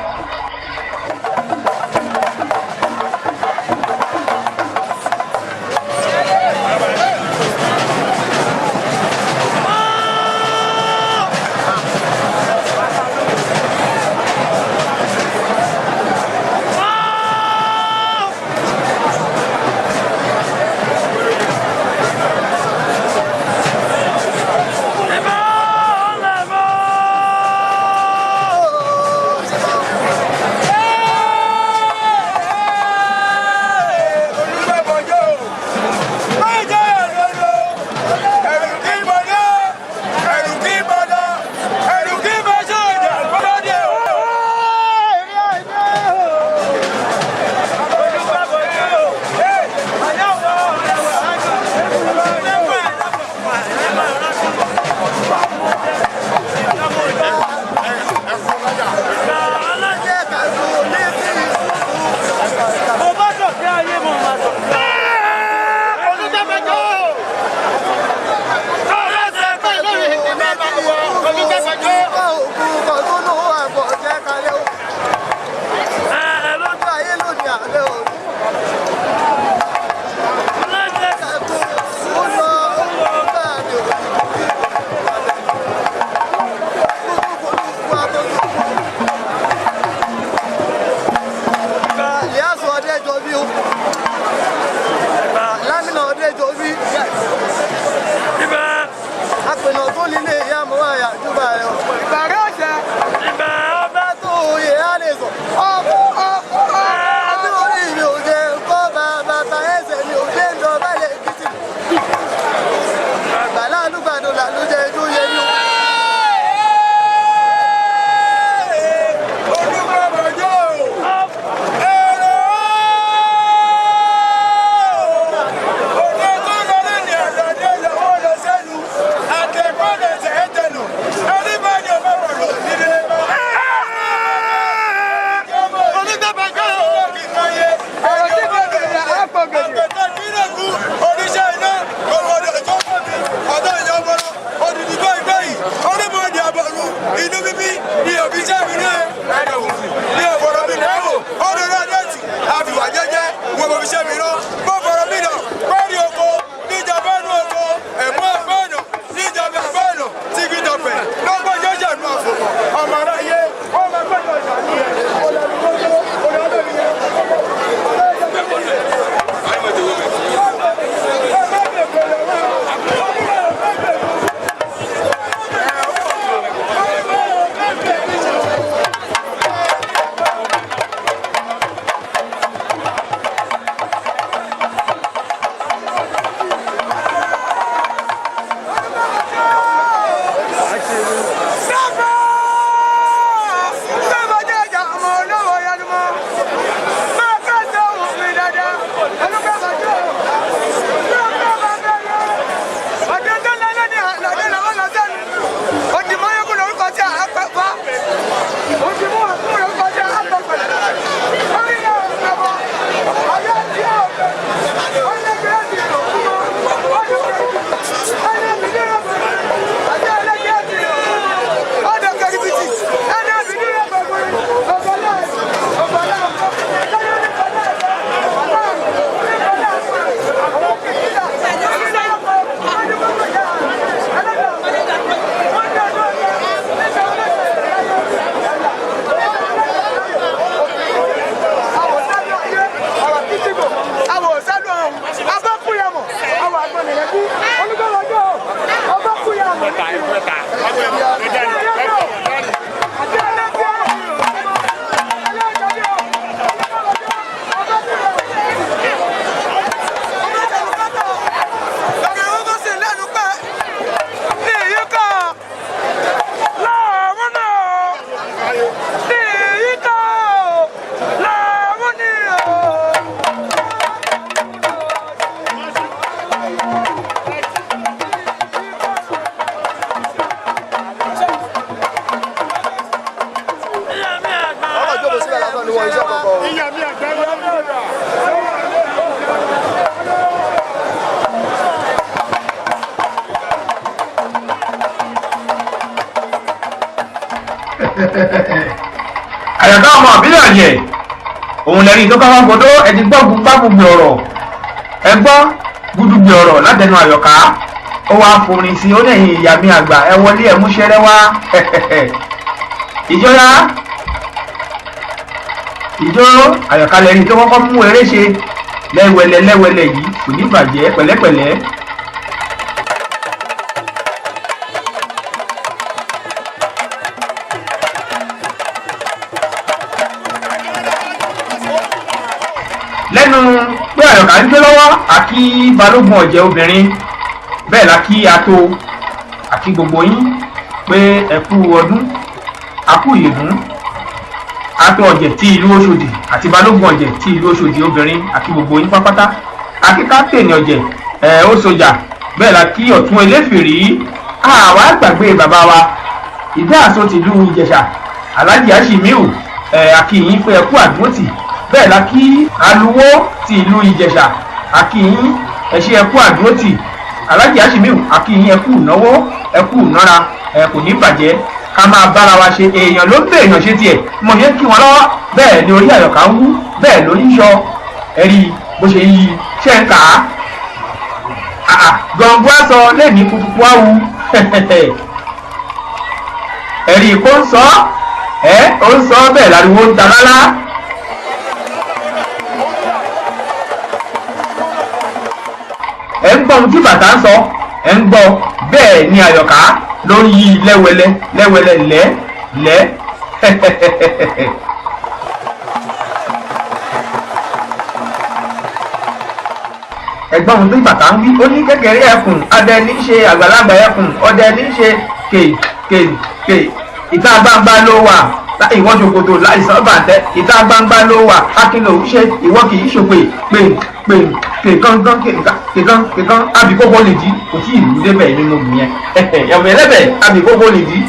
Speaker 2: Apẹ̀nà tó nílé ìyá mọ́ àyà jùbà ẹ̀. Ìgbàrẹ́ ọ̀sẹ̀.
Speaker 1: Àyọ̀ká ọmọ ìbílẹ̀ ọ̀jẹ̀ òun lẹ́rìí tó káwá gbọdọ̀ ẹ ti gbọ́ gbàgbùgbì ọ̀rọ̀ ẹ gbọ́ gbùdùgbì ọ̀rọ̀ látẹnu Àyọ̀ká ó wá forin sí ó lẹ́yìn ìyá mi àgbà ẹ wọlé ẹ mú ṣẹrẹ wá ìjọra ìjọ Àyọ̀ká lẹ́rìí tó kọ́kọ́ mú eré ṣe lẹ́wẹ̀lẹ̀ yìí kò ní bàjẹ́ pẹ̀lẹ́pẹ̀lẹ́. lẹ́nu pé Àyọ̀ká ń dé lọ́wọ́ àkí balógun ọ̀jẹ̀ obìnrin bẹ́ẹ̀ la kí ato àkí gbogbo yín pé ẹ kú ọdún akú ìyèdún ato ọ̀jẹ̀ tí ìlú Òṣòdì àti balógun ọ̀jẹ̀ tí ìlú Òṣòdì obìnrin àkí gbogbo yín pápátá àkí kápẹ́ẹ̀nì ọ̀jẹ̀ ó sọjà bẹ́ẹ̀ la kí ọ̀tún eléfèrí àwa gbàgbé bàbá wa ìdá àsọ tìlú Ìjẹ̀ṣà Alhaji Ashimiu àkí yín pé ẹ kú àdúrótì bẹ́ẹ̀ la kí aluwo ti ìlú Ìjẹ̀ṣà àkíyín ẹ̀ṣẹ́ ẹkú àdúrótì Alhaji Ashimiu àkíyín ẹkú ìnáwó ẹkú ìnára kò ní bàjẹ́ ká máa bára wa ṣe èèyàn ló ń bẹ èèyàn ṣe tiẹ̀ mo ṣe ń kí wọn lọ́wọ́ bẹ́ẹ̀ ni orí Àyọ̀ká ń wú bẹ́ẹ̀ ló ń yọ ẹ̀rí bó ṣe yí ṣe ń kà á gbọ̀ngbọ́n aṣọ lẹ́ẹ̀ní kúkú áwu ẹ̀rí kó ń sọ ó ń sọ bẹ́ẹ̀ láriwo ń ta lálá. ẹ ń gbọ́ ohun tí bàtà ń sọ ẹ ń gbọ́ bẹ́ẹ̀ ni Àyọ̀ká ló ń yí lẹ́wẹ̀lẹ̀ lẹ́ ẹ̀gbọ́n ohun tí bàtà ń wí ó ní kékeré ẹkùn adẹ ní ṣe àgbàlagbà ẹkùn ọdẹ ní ṣe kè ìta gbangba ló wà ìwọ ṣòkòtò láìsàn bàtẹ ìta gbangba ló wà akínlò ṣe ìwọ kì í ṣòpè kèkán abikókó lè jí kò tí ìlú débẹ̀ nínú ìyẹn ẹ̀mọ̀ ẹlẹ́bẹ̀ abikókó lè jí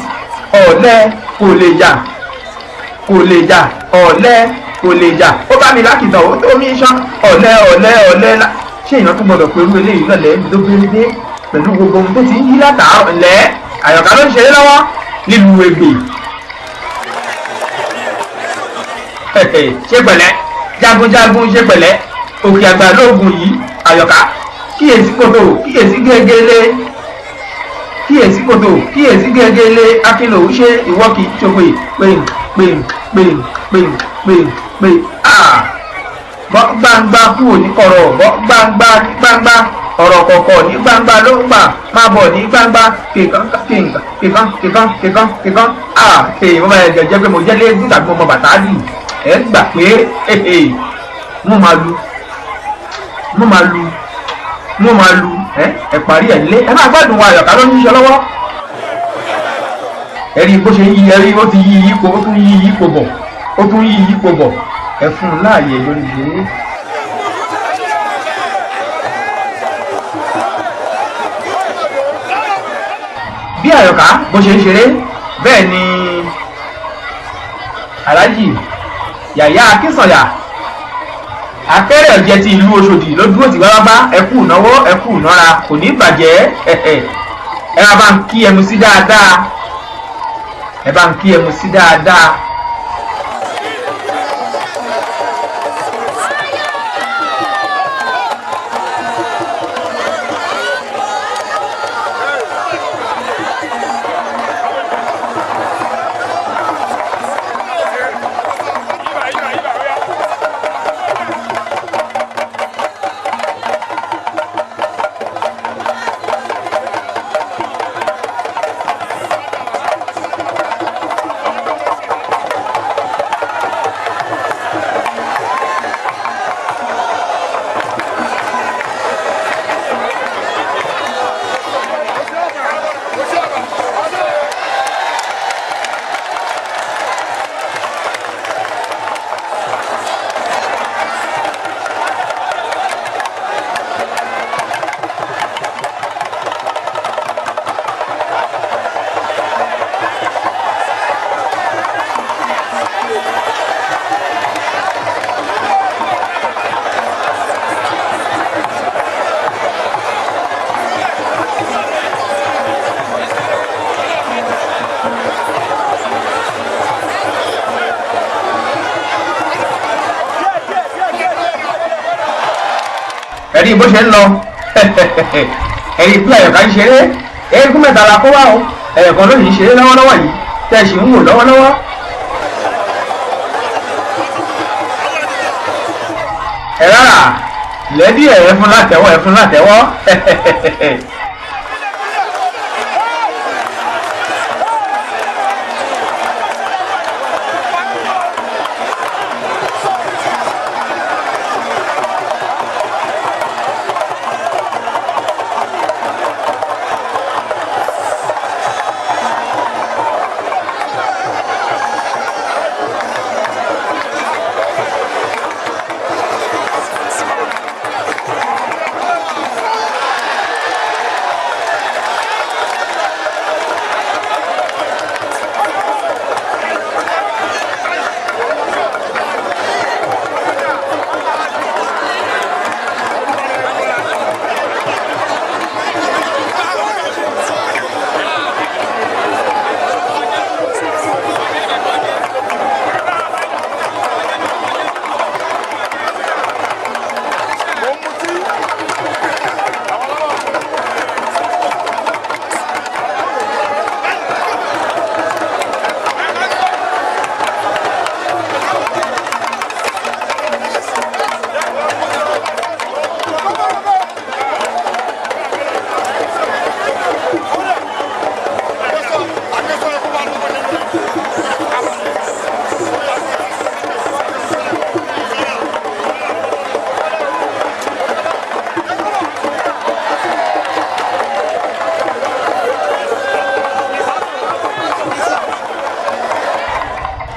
Speaker 1: ọ̀lẹ kò lè jà ọ̀lẹ kò lè jà ó bá mi lákìtàn ó tó mi ṣán ọ̀lẹ ṣé ìyàn tún gbọdọ̀ pẹ̀lú eléyìí náà lẹ́yìn tó gbé dé pẹ̀lú gbogbo ohun tó ti ń yí látàárọ̀ lẹ́ Àyọ̀ká ló ń ṣeré lọ́wọ́ nílùú Ẹ̀gbẹ́ ṣé pẹ̀lẹ́ jagunjagun ṣé pẹ̀lẹ́ òkè àgbà lóògùn yìí Àyọ̀ká kíyèsí kòtò kíyèsí gégélé akínlò ṣe ìwọ kì í ṣòpè pé bọ́ gbangba kúrò ní kọ̀rọ̀ bọ́ gbangba ní gbangba ọ̀rọ̀ kọ̀kọ̀ ní gbangba ló ń gbà máa bọ̀ ní gbangba kíkan mo máa jẹ́ pé mo jẹ́ léegun tàbí mo mọ bàtà lù ẹ̀ gbà pé mo máa lu ẹ parí ẹ̀ lé ẹ máa gbádùn wa Àyọ̀ká ló ń ṣiṣẹ́ lọ́wọ́ ẹ̀rí bó ṣe ń yí ẹ̀rí ó ti yí ipò ó tún yí ipò bọ̀ ẹ fún un láàyè lórí ìṣeré. bí Àyọ̀ká bó ṣe ń ṣeré bẹ́ẹ̀ ni Alhaji Yàyà Akínsànyà akẹ́rẹ́ ọ̀jẹ̀ ti ìlú Òṣòdì ló dúró tì gbágbá ẹkú ìnáwó ẹkú ìnára kò ní bàjẹ́ ẹ bá ń kí ẹmu sí dáadáa ẹ̀rí bó ṣe ń lọ ẹ̀rí pé Àyọ̀ká ń ṣeré eégún mẹ́ta la kó wá o ẹ̀yọ̀kan ló ń ṣeré lọ́wọ́lọ́wọ́ yìí tẹ́ ẹ sì ń wò lọ́wọ́lọ́wọ́. ẹ rárá lẹ́dí ẹ̀ fún látẹ̀wọ́ ẹ̀ fún látẹ̀wọ́.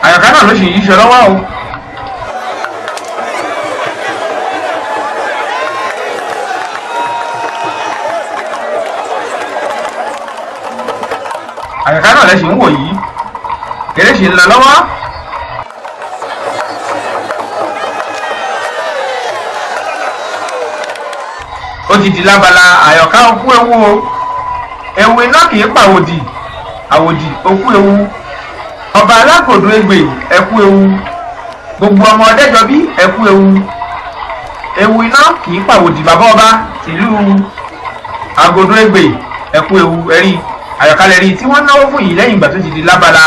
Speaker 1: Àyọ̀ká náà ló sì yí ṣe lọ́wọ́ o. Àyọ̀ká náà lẹ́sìn ń wò yìí eré sì ń lọ lọ́wọ́. Ó ti di lábala Àyọ̀ká okú ewu o. Ewu iná kì í pàwòdì àwòdì okú ewu. Ọba Alákòdó Egbe ẹkú ewu, gbogbo ọmọ Ọdẹ́jọbí ẹkú ewu. Ewu iná kì í pàwòdì bàbá ọba ìlú Agodó Egbe ẹkú ewu ẹ̀rí Àyọ̀ká lẹ́rí tí wọ́n náwó fún yìí lẹ́yìn ìgbà tó ti di lábala.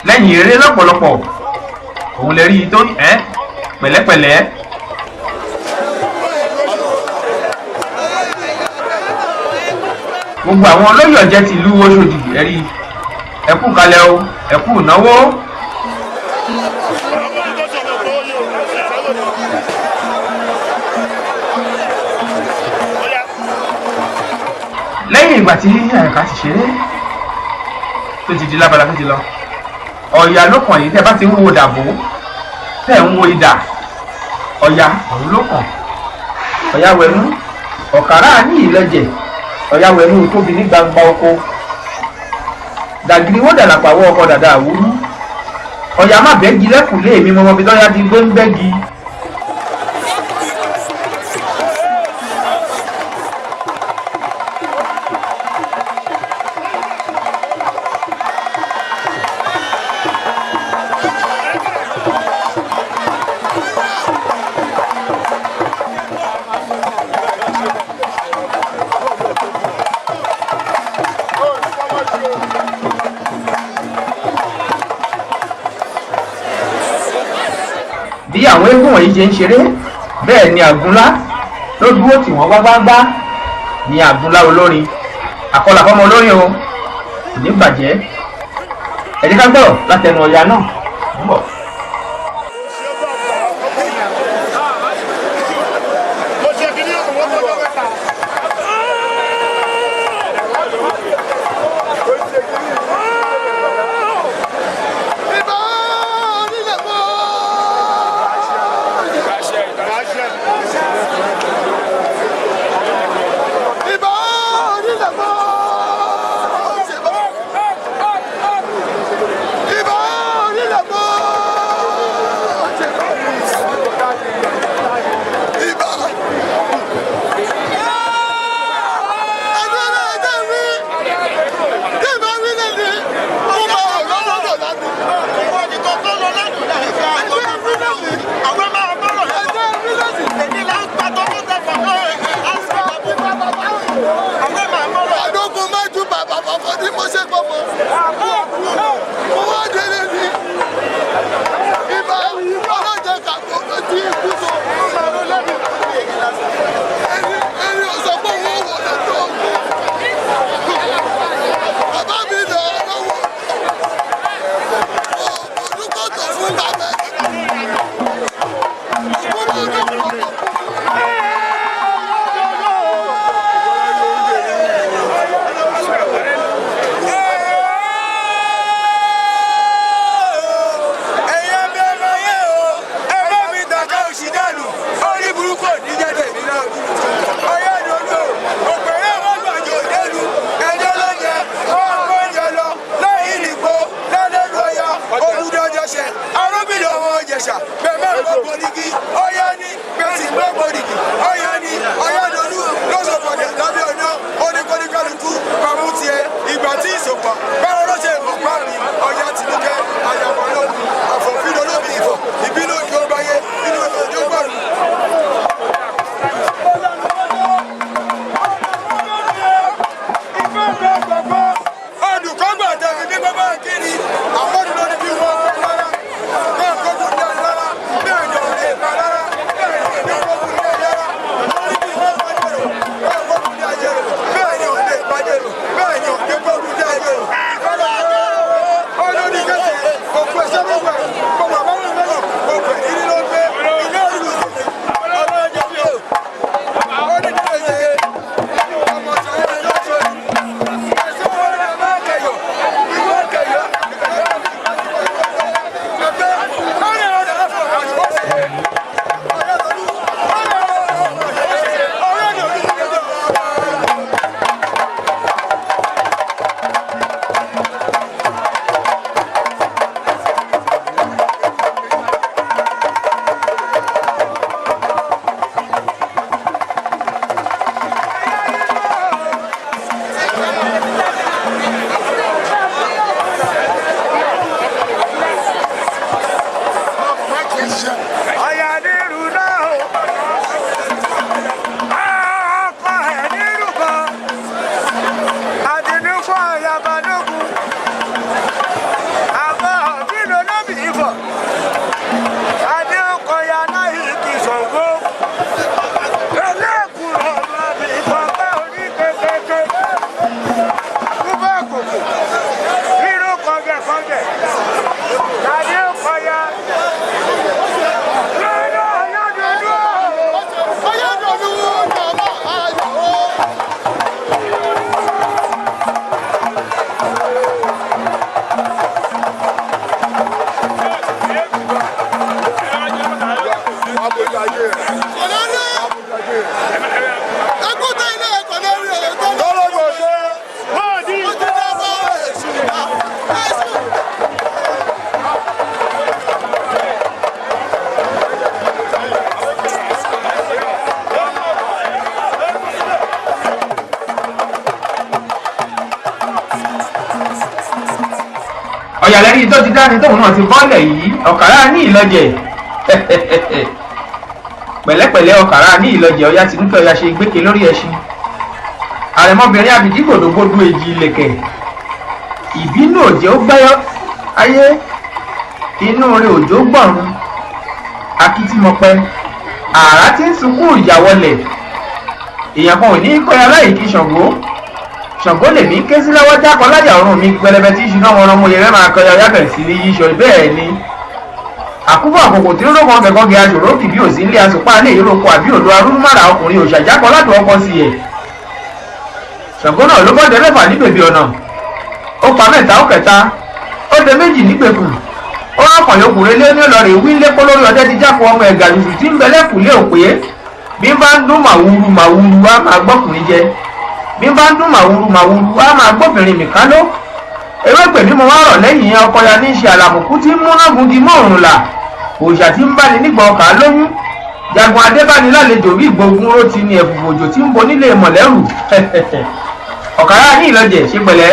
Speaker 1: Lẹ́yìn eré lọ́pọ̀lọpọ̀ òun lẹ́rí tó ní pẹ̀lẹ́pẹ̀lẹ́. Gbogbo àwọn olóyè ọ̀jẹ̀ ti ìlú Ọ̀ṣọ́dì ẹ̀rí ẹkú kalẹ̀ o ẹkú ìnáwó. Lẹ́yìn ìgbà tí Àyọ̀ká ti ṣeré tó ti di lábala tó ti lọ, Ọya ló kàn yìí tẹ́ bá ti ń wo dàbò tẹ́ ń wo idà Ọya òun ló kàn. Ọya wẹ̀nú ọ̀kàrà ní ìlẹ́jẹ̀ Ọya wẹ̀nú tóbi ní gbangba oko dàgìrì wọ́n dàlà pàwọ́ ọkọ̀ dàda àwúrú. Ọya má bẹ́gi lẹ́kùn lé èmi mọ́mọ́ bí tọ́ya ti gbé ń bẹ́gi. Bí àwọn eégún wọ̀nyí ṣe ń ṣeré bẹ́ẹ̀ ni àgúnlá ló dúró tì wọ́n gbágbágbá ní àgúnlá olórin àkọlà fọmọ olórin o kò ní bàjẹ́. Ẹ̀dí ká gbọ́ látẹnu Ọya náà ń bọ̀.
Speaker 2: Ibà onílẹ̀ mọ́.
Speaker 1: ọ̀yàlẹ́rí tó ti dání tóun náà ti bọ́lẹ̀ yìí ọ̀kàrà ní ìlọ́jẹ̀ pẹ̀lẹ́pẹ̀lẹ́ ọ̀kàrà ní ìlọ́jẹ̀ ọ̀yá tinúkẹ́ ọ̀yá ṣe gbéke lórí ẹṣin àrẹ̀mọbìnrin àbìdí gbòdògbòdò èjì ìlẹ̀kẹ̀ ìbínú òjò gbẹ́yọ́ ayé inú rẹ̀ òjò gbọ̀run akitimọpẹ àrá tí ń sunkún ìyàwọlẹ̀ èèyàn kan ò ní kọ́ya láì kí Ṣàngó lèmi ké sí lọ́wọ́ jákọ́ láyà ọ̀run mi pẹlẹbẹ tí ìṣúná wọn ọmọ yẹrẹ máa kọyà ọyá bẹ̀rẹ̀ sí ní yíṣọ bẹ́ẹ̀ ni àkúbọ̀ àkókò tí ó lókun kẹ̀kọ́ gẹ aṣòro kìbí òsì ńlẹ̀ asòpá lè yóró kọ àbí òdo arúgbára ọkùnrin òṣàjákọ́ láti ọkọ sí ẹ̀ Ṣàngó náà ló bọ́dẹ mẹ́fà ní bèbè ọ̀nà ó pa mẹ́ta ó kẹta ó dẹ méjì nígbèkùn ó rọ́pọ̀ yòókùnrin lé ní ọlọ́rẹ̀ wí lépo lórí ọdẹ ti jápọ̀ ọmọ ẹ̀gà lùsù tí ń bẹ lẹ́kùnlé òpè bí ń bá ń dún màwúru màwúru wá máa gbọ́kùnrin jẹ bí ń bá ń dún màwúru màwúru wá máa gbọ́bìnrin mìkan ló ewé pè mí mo wá rọ̀ lẹ́yìn ọkọ ya ní í ṣe àlàmùkú tí ń múnágun di mọ́ọ̀rùn là òòṣà tí ń báni nígbà ọkà lóyún jagun adébánilálejò bí ìgbógun ró ti ní ẹ̀fùfù òjò tí ń bo nílé mọ̀lẹ́rù ọ̀kàrà ní ìlọ́jẹ̀ ṣe pẹ̀lẹ́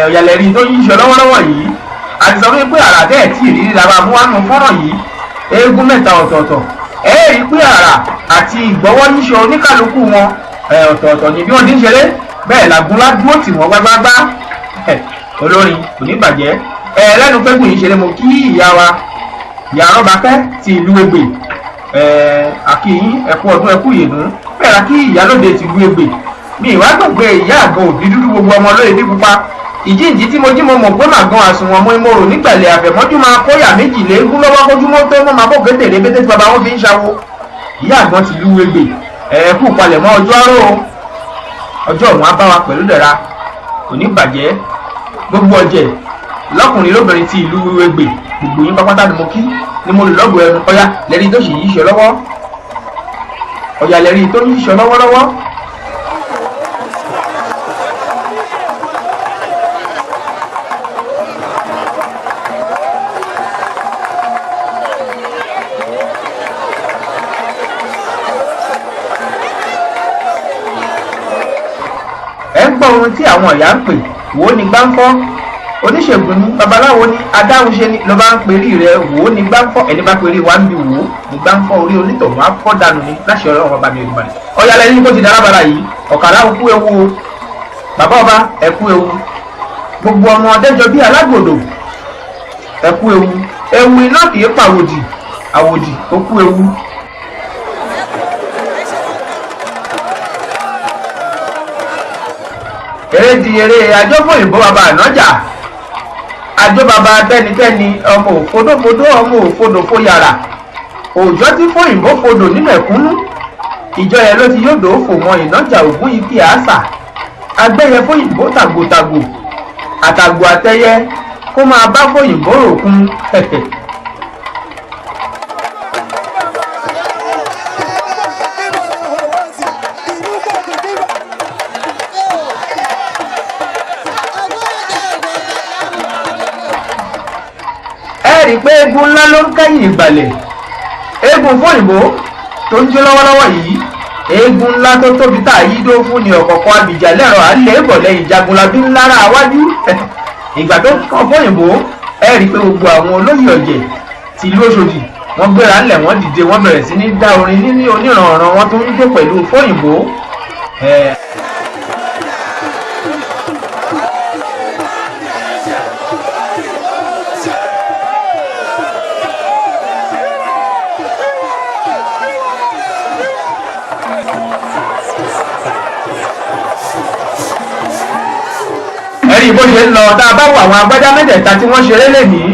Speaker 1: ọ̀yàlẹ́rí tó yíṣọ lọ́wọ́lọ́wọ́ yìí àti sọ pé àrà tẹ́ ẹ̀ tí ìrírí la máa mú wá nù fọ́nrán yìí eégún mẹ́ta ọ̀tọ̀ọ̀tọ̀ ẹ rí pé àrà àti ìgbọ́wọ́ yíṣọ oníkálukú wọn ọ̀tọ̀ọ̀tọ̀ ni bí wọ́n ti ń ṣeré bẹ́ẹ̀ làgúnlá dúró tì wọ́n gbágbágbá olórin kò ní bàjẹ́ lẹ́nu pẹ́gùn yìí ṣeré mo kí ìyá wa ìyá Rọ́bákẹ́ ti ìlú Ẹ̀gbẹ́ àkíyín ẹ̀kú ọdún ẹ̀kú ìyèdú bẹ́ẹ̀ la kí ìyálóde ti ìlú Ẹ̀gbẹ́ mi ìwà gbàgbé ìyá àgọ́ òbí dúdú gbogbo ọmọ lóye bí pupa ìjíǹjí tí mo jí mo mọ̀ pé màgán àsùnwọ̀n mo ìmọ̀rò nígbàlẹ̀ àfẹ̀mọ́jú máa kóyà méjì léegun lọ́wọ́ kójúmọ́ tó mọ́ máa bó kéde rébété tí bàbá wọn fi ń ṣàwo ìyá àgbọn ti ìlú Ẹ̀gbẹ́ ẹ̀ẹ́kú palẹ̀mọ́ ọjọ́ àárò ọjọ́ òun á bá wa pẹ̀lú dẹ̀ra kò ní bàjẹ́ gbogbo ọjẹ́ lọ́kùnrin lóbìnrin ti ìlú Ẹ̀gbẹ́ gbogbo yín pápátá ni mo kí ni mo lò lọ́gbọ̀ ẹnu ọ̀yá lẹ́rí tó sì yíṣọ lọ́wọ́ ọ̀yà lẹ́rí tó yíṣọ lọ́wọ́lọ́wọ́. ẹ gbọ́ ohun tí àwọn ọ̀yà ń pè wò ó ní gbáǹfọ́ oníṣègùn ní babaláwo ní adáhunṣe ní ló bá ń perí rẹ wò ó ní gbáǹfọ́ ẹni bá perí wa ń bi wò ó ní gbáǹfọ́ orí onítọ̀hún afọ́ dànù ní láṣẹ ọlọ́run ọba mi olùbàdàn ọ̀yà lẹ́yìn kó ti dárábàrà yìí ọ̀kàrà òkú ewu o bàbá ọba ẹ̀kú ewu gbogbo ọmọ ọdẹjọ bíi alágbòdò ẹ̀kú ewu iná kì í pa àwòdì òkú ewu. eré di eré àjọ fún òyìnbó bàbá ànájà àjọ bàbá tẹnikẹ́ni ọmọ òfodòfodò ọmọ òfodòfo yàrá òòjọ́ tí fóyìnbó fodò nínú ẹ̀kúnnú ìjọ yẹn ló ti yóò dò ó fò mọ ìnájà ògún ipi àásà agbẹ́yẹ fóyìnbó tàgbòtàgbò àtàgbò àtẹyẹ kó máa bá fóyìnbó ròkun rí pé eégún ńlá ló ń kẹ́yìn ìgbàlẹ̀ eégún fóyìnbó tó ń jó lọ́wọ́lọ́wọ́ yìí eégún ńlá tó tóbi tá a yí dó fún ni ọ̀kọ̀ọ̀kan abìjà lẹ́rọ alẹ́ ìbọ̀lẹ̀ ìjagunlabi ńlára wájú ìgbà tó kàn fóyìnbó ẹ rí pé gbogbo àwọn olóyè ọ̀jẹ̀ ti ìlú Òṣòdì wọ́n gbéra ńlẹ̀ wọ́n dìde wọ́n bẹ̀rẹ̀ sí ní dá orin níní oníranran wọn tó ń jó pẹ̀lú fóyìnbó. ẹ̀rí bó ṣe ń lọ tá a bá wo àwọn agbájá mẹ́tẹ̀ẹ̀ta tí wọ́n ṣeré lẹ́nìí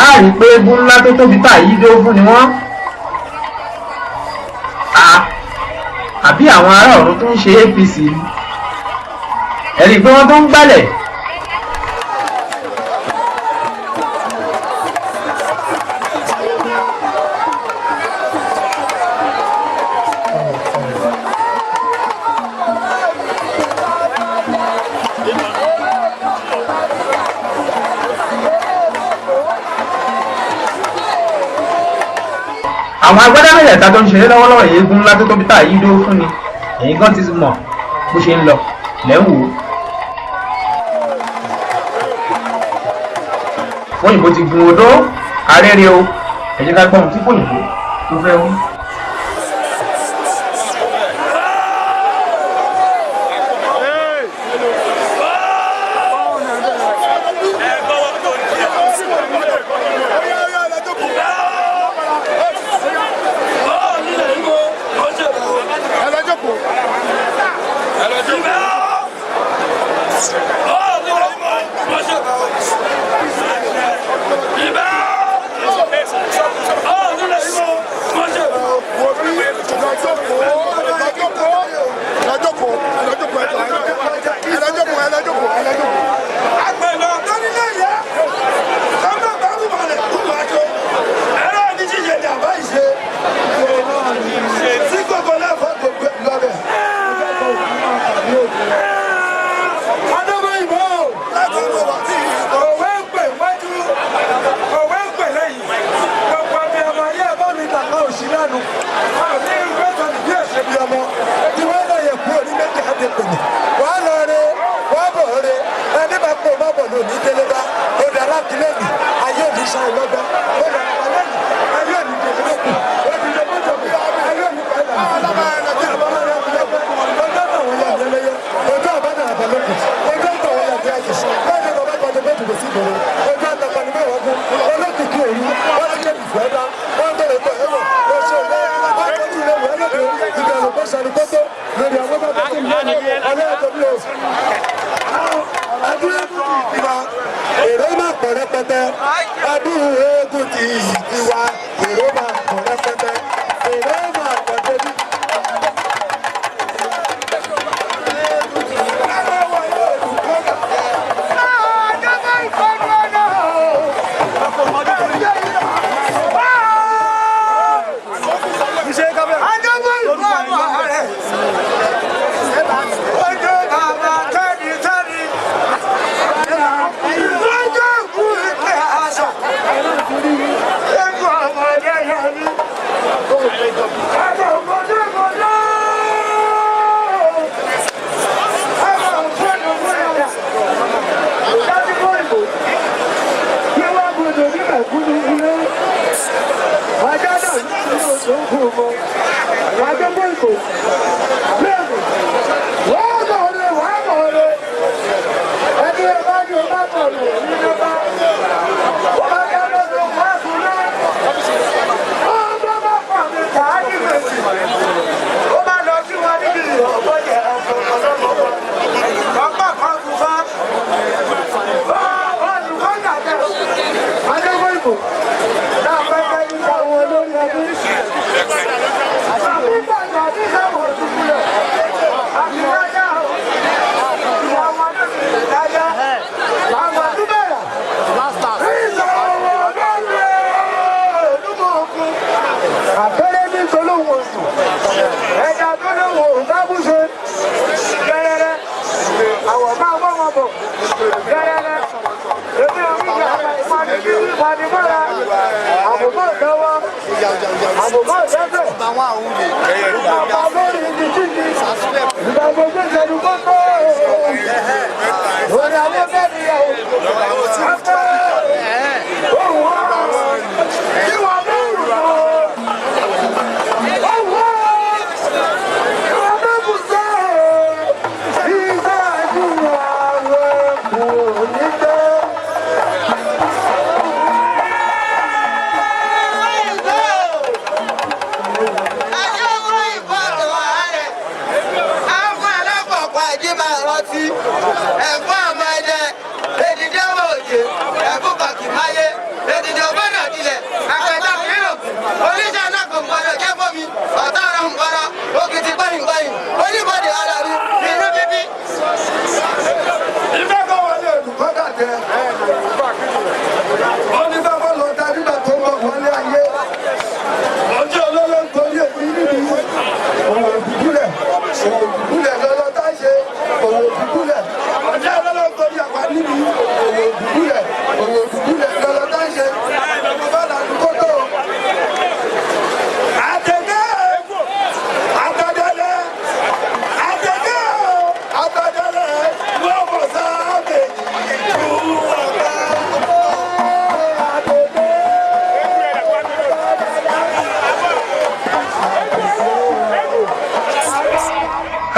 Speaker 1: á rí pé eégún ńlá tó tóbi tá yí dó fún ni wọ́n. àbí àwọn ará ọ̀run tó ń ṣe APC ẹ̀rí pé wọ́n tó ń gbálẹ̀. àwọn agbádá mẹ́tẹ̀ẹ̀ta tó ń ṣeré lọ́wọ́lọ́wọ́ eégún ńlá tó tóbi tá yí dó fún ni ẹ̀yin gan ti mọ̀ bó ṣe ń lọ lẹ́wọ̀. Fóyìnbó ti gun odó arére o, ẹ jẹ́ ká gbọ́ ohun tí Fóyìnbó tó fẹ́ wí.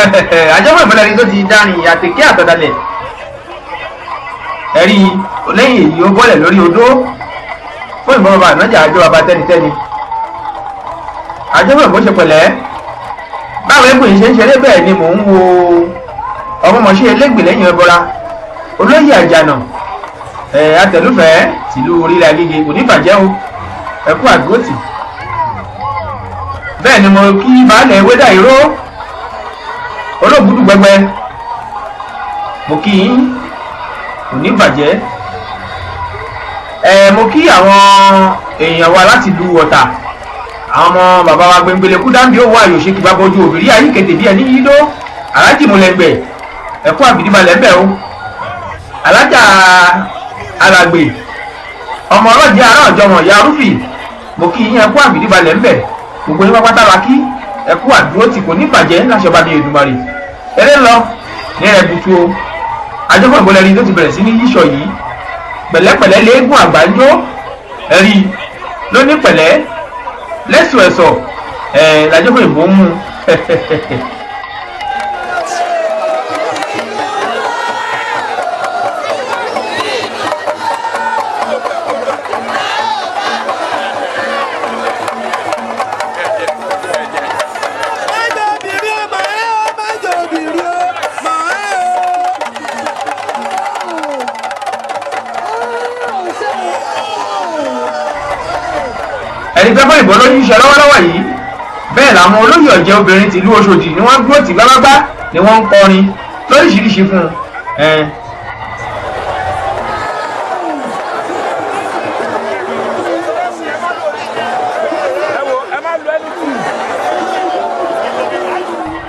Speaker 1: àjọpọ̀ ìbílẹ̀ ni tó ti dárin àtẹ̀kẹ́ àtọ̀dálẹ̀ ẹ̀rí lẹ́yìn èyí ó bọ́lẹ̀ lórí odó fún ìbọn bàbá ànájà àjọ bàbá tẹ́nitẹ́ni àjọpọ̀ ìbò ṣe pẹ̀lẹ́ báwo ẹgbẹ́ yìí ṣe ń ṣeré bẹ́ẹ̀ ni mò ń wo ọmọọmọṣẹ́ ẹlẹ́gbẹ̀ẹ́ lẹ́yìn ẹbọra olóyè àjànà atẹ̀lúfẹ̀ẹ́ tìlú orílẹ̀ agége kò ní bàjẹ́ o ẹkú àgbòtì bẹ́ẹ̀ ni mo kí baálẹ̀ wédà ìró olóògùdù gbẹgbẹ mo kí yín kò ní bàjẹ́ mo kí àwọn èèyàn wa láti lu ọ̀tà àwọn ọmọ bàbá wa gbẹngbẹlẹ kú dáńbí owó àyòṣe kí gbàgbọ́ ojú òbírí ayé kété bí ẹni yídó alájì múlẹ̀gbẹ̀ ẹ̀kú àbídíbalẹ̀ ń bẹ̀ o alájà alàgbè ọmọ ọlọ́jẹ́ ará ọ̀jọ̀mọ̀ ya rúfì mo kí yín ẹ̀kú àbídíbalẹ̀ ń bẹ̀ gbogbo yín pápátá la kí ẹ̀kú àdúró tí kò ní bàjẹ́ láṣọba ní Èdùmàrè eré lọ ní rẹ̀ butu o àjọpọ̀ ìbọlẹ́rin tó ti bẹ̀rẹ̀ sí ní yíṣọ yìí pẹ̀lẹ́pẹ̀lẹ́ léegun àgbájọ ẹ̀rí lóní pẹ̀lẹ́ lẹ́sùn ẹ̀sọ̀ làjọpọ̀ ìbò ń mú ẹni pẹ́ fún ìbọn lóyún iṣẹ́ lọ́wọ́lọ́wọ́ yìí bẹ́ẹ̀ làwọn olóyè ọ̀jẹ̀ obìnrin tìlú Ọ̀ṣọ́dì ni wọ́n dúró tì gbágbágbá ni wọ́n ń kọrin lóríṣiríṣi fún un.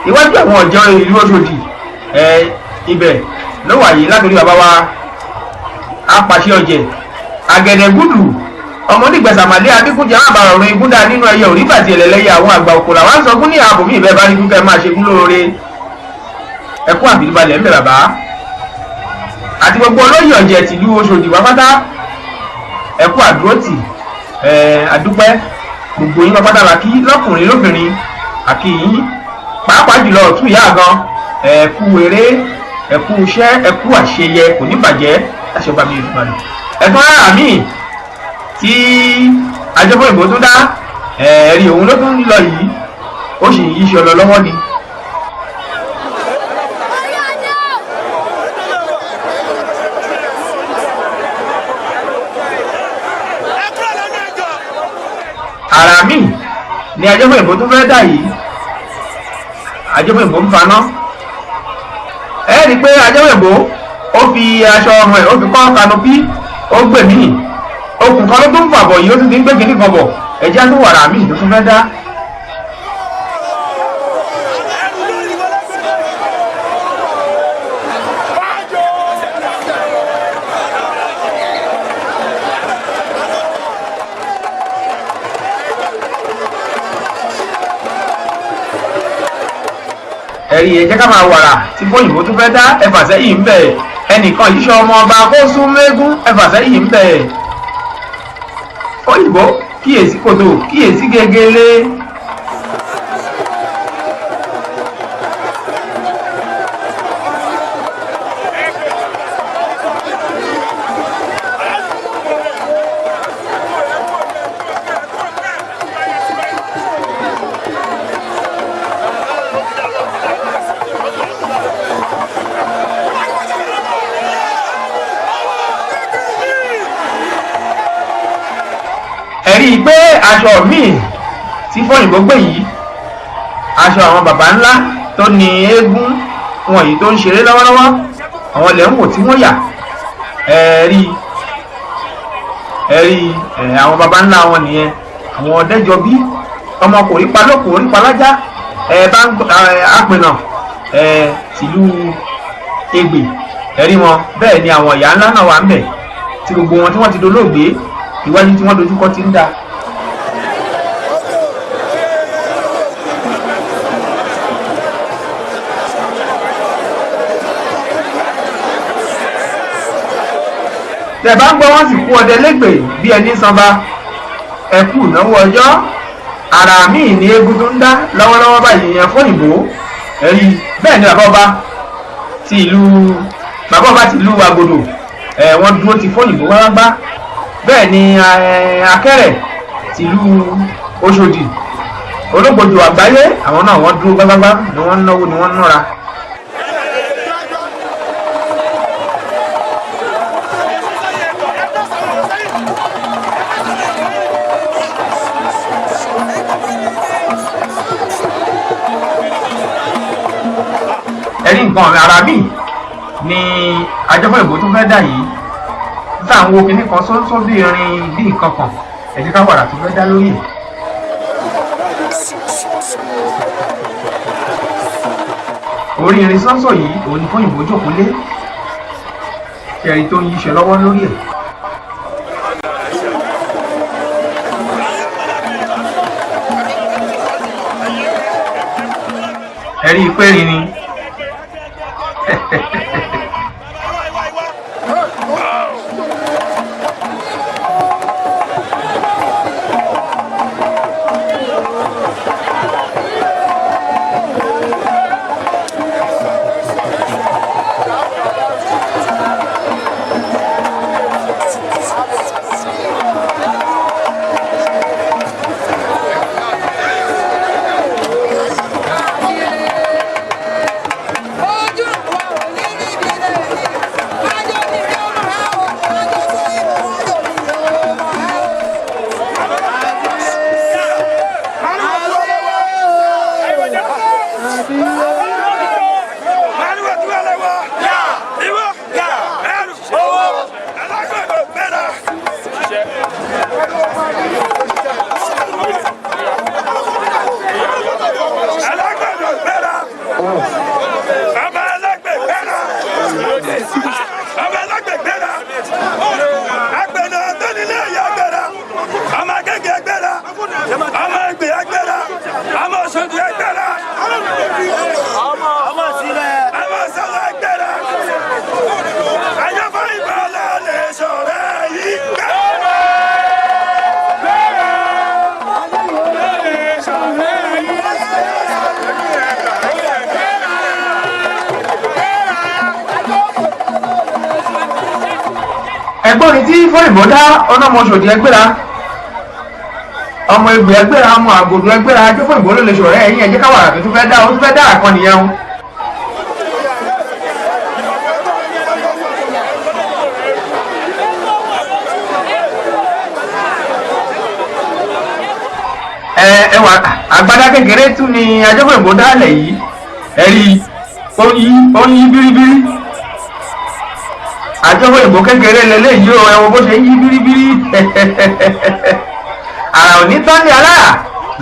Speaker 1: iwájú àwọn ọ̀jẹ̀ ìlú Ọ̀ṣọ́dì ibẹ̀ ló wà yìí látòrí bàbá wa apàṣẹ ọ̀jẹ̀ Àgẹ̀dẹ̀gúdù ọmọdégbèsàmàlẹ́ adékúnjẹ àbàrà ọ̀run igúndà nínú ẹyẹ òríbàtì ẹlẹ́lẹ́yẹ àwọn àgbà òkò làwọn ń sọkún ní ààbò mí ìbẹ́ bá ní kúkẹ́ máa ṣe kú lóore ẹkú àbídíbalẹ̀ ń bẹ̀ bàbá àti gbogbo olóyè ọ̀jẹ̀ tìlú Ọ̀ṣọ́dì wá pátá ẹkú àdúrótì àdúpẹ́ gbogbo yín pátá la kí lọ́kùnrin lóbìnrin àkì yín pàápàá jùlọ ọ̀tún ìyá gan ẹkú eré ẹkú iṣẹ́ ẹkú àṣeyẹ kò ní bàjẹ́ láṣọba mi Èdùmàrè ẹ̀tọ́ rárá míì tí àjọpọ̀ ìbò tó dá ẹ̀rí òun ló tún lọ yìí ó sì yí ṣe ọlọ lọ́wọ́ ni. àrà míì ni àjọpọ̀ ìbò tó fẹ́ dà yìí àjọpọ̀ ìbò ń faná rí pé àjọpọ̀ ìbò ó fi aṣọ ọmọ ẹ̀ ó fi kọ́ kanopí ó gbèmí okùn kan ló tún fà bọ̀ yìí ó tún ti ń gbé kínní kan bọ̀ ẹ̀jẹ̀ tó wàrà míì tó tún fẹ́ dá. ẹ̀rí ẹ̀jẹ̀ ká máa wàrà tí fóyìnbó tún fẹ́ dá ẹ̀fà sẹ́yìn ń bẹ̀ ẹnìkan yìí ṣọ ọmọ ọba kó sún mẹ́gún ẹ̀fà sẹ́yìn ń bẹ̀ òyìnbó kíyèsí kòtò kíyèsí gegele. rí i pé aṣọ míì tí fóyìnbó gbé yìí aṣọ àwọn baba ńlá tó ní eégún wọn yìí tó ń ṣeré lọ́wọ́lọ́wọ́ àwọn ilẹ̀ ń wò tí wọ́n yà rí àwọn baba ńlá wọn nìyẹn àwọn ọ̀dẹ́jọbí ọmọkùnrin palóko orí palájá àpènà tìlú Ẹ̀gbẹ́ rí wọn bẹ́ẹ̀ ni àwọn ìyá ńlá náà wà ń bẹ̀ tí gbogbo wọn tí wọ́n ti dolóògbé ìwájú tí wọ́n dojúkọ ti ń dá. tẹ̀bá ń gbọ́ wọ́n sì kú ọdẹ lẹ́gbẹ̀ẹ́ bí ẹni sanba ẹ̀kú ìnáwó ọjọ́ ara míì ní eégún tó ń dá lọ́wọ́lọ́wọ́ báyìí yẹn fún ìbò ẹ̀rí bẹ́ẹ̀ ni bàbá ọba ti ìlú Agodo wọ́n dúró ti fóyìnbó wárágbá. Bẹ́ẹ̀ ni Akẹ́rẹ̀ ti ìlú Òṣòdì olóògbòjò àgbáyé àwọn náà wọ́n dúró gbágbágbá ni wọ́n ń náwó ni wọ́n ń nára. ẹ̀rí nǹkan ara mi ni àjọpọ̀ ìbò tó fẹ́ dà yìí táwọn wo kinní kan sọ́nsọ́ bí irin bí nǹkan kan ẹ̀jẹ̀ ká wàrà tó fẹ́ dá lórí ẹ̀. orí irin sọ́nsọ̀ yìí òun ni fún ìbò jókòó lé ẹ̀rí tó ń yíṣẹ́ lọ́wọ́ lórí ẹ̀. ẹ̀rí ìpẹ́rin ni. ẹ̀gbọ́n ni tí fọ́ìbò dá ọ̀nàmọ̀ṣòdì ẹgbẹ́ra ọmọ Ẹgbẹ́ ẹgbẹ́ra ọmọ Àgòdò ẹgbẹ́ra ajé fọ́ìbò ló lè ṣọ̀rẹ́ ẹ̀yìn ẹ̀jẹ̀ káwàrà tó tún fẹ́ dá ó tún fẹ́ dá àkọ́ nìyẹn. ẹwà àgbàdá kékeré tún ni ajé fọ́ìbò dálẹ̀ yìí ẹ̀rí ó ń yí bíríbírí. àjọwọ́ ìbò kékeré lélẹ́yìí o ẹwọ bó ṣe ń yí bíríbírí. àrà ò ní tán ní aláà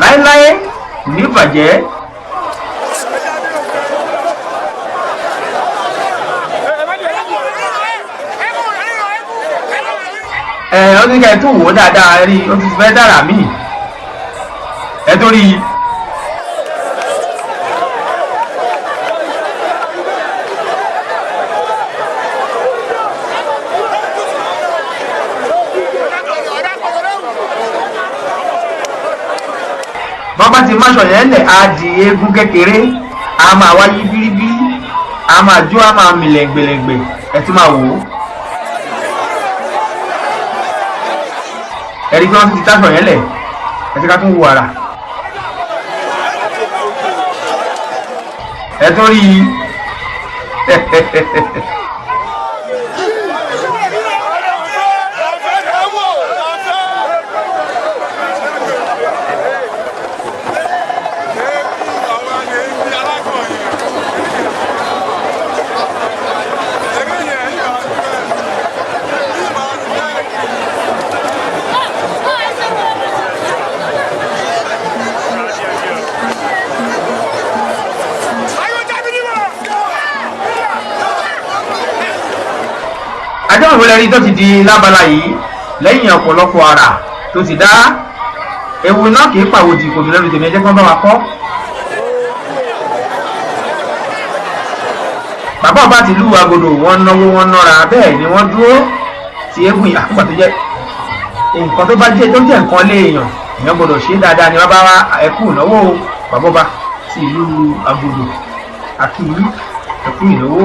Speaker 1: láéláé ní ìbàjẹ́. ó ní ká ẹ tó wò ó dáadáa rí ó ti fẹ́ dára míì ẹ tó rí i. bọ́bá ti máṣọ yẹn lẹ̀ á di eégún kékeré á máa wáyé bíríbírí á máa jó á máa mì lẹ́gbẹ̀lẹ́gbẹ̀ ẹ ti máa wò ó. ẹ̀rí pé wọ́n ti táṣọ yẹn lẹ̀ ẹ ti ká tún wo ara. ẹ tó rí i. àjọ ìwé rí tó ti di lábala yìí lẹ́yìn ọ̀pọ̀lọpọ̀ àrà tó ti dá ewu iná kìí pàwòdì kò ní lẹ́nu tèmi ẹjẹ́ kan bá wa kọ́. bàbá ọba ti lú Agodo wọ́n náwó wọ́n nọ́ra bẹ́ẹ̀ ni wọ́n dúró ti eégún àkùpà tó jẹ́ nǹkan tó bá jẹ́ tó jẹ́ nǹkan léèyàn èèyàn gbọ́dọ̀ ṣe dáadáa ni wọ́n bá wá ẹkú ìnáwó bàbá ọba ti ìlú Agodo àkìyí ẹ̀kú ìnáwó.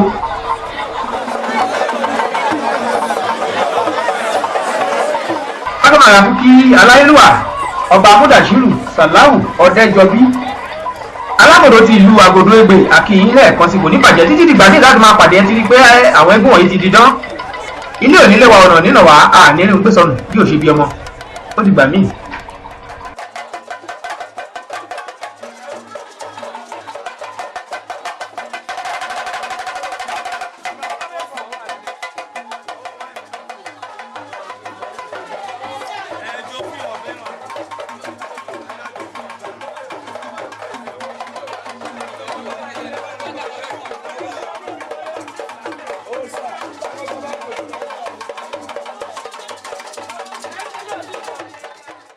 Speaker 1: akọ́mọ̀ra fún kí aláyélúwà ọba amúdàṣírù sàláwù ọ̀dẹ́jọbí alábòdó ti ìlú Agodo Egbe àkìyí lẹ́ẹ̀kan sí kò ní bàjẹ́ títí dìgbà ní láti máa pàdé ẹ ti rí pé àwọn ẹgbẹ́ wọ̀nyí ti di dán ilé ònílé wa ọ̀nà nínà wá àníírí ń gbé sọnù bí ò ṣe bí ọmọ ó ti gbà míì.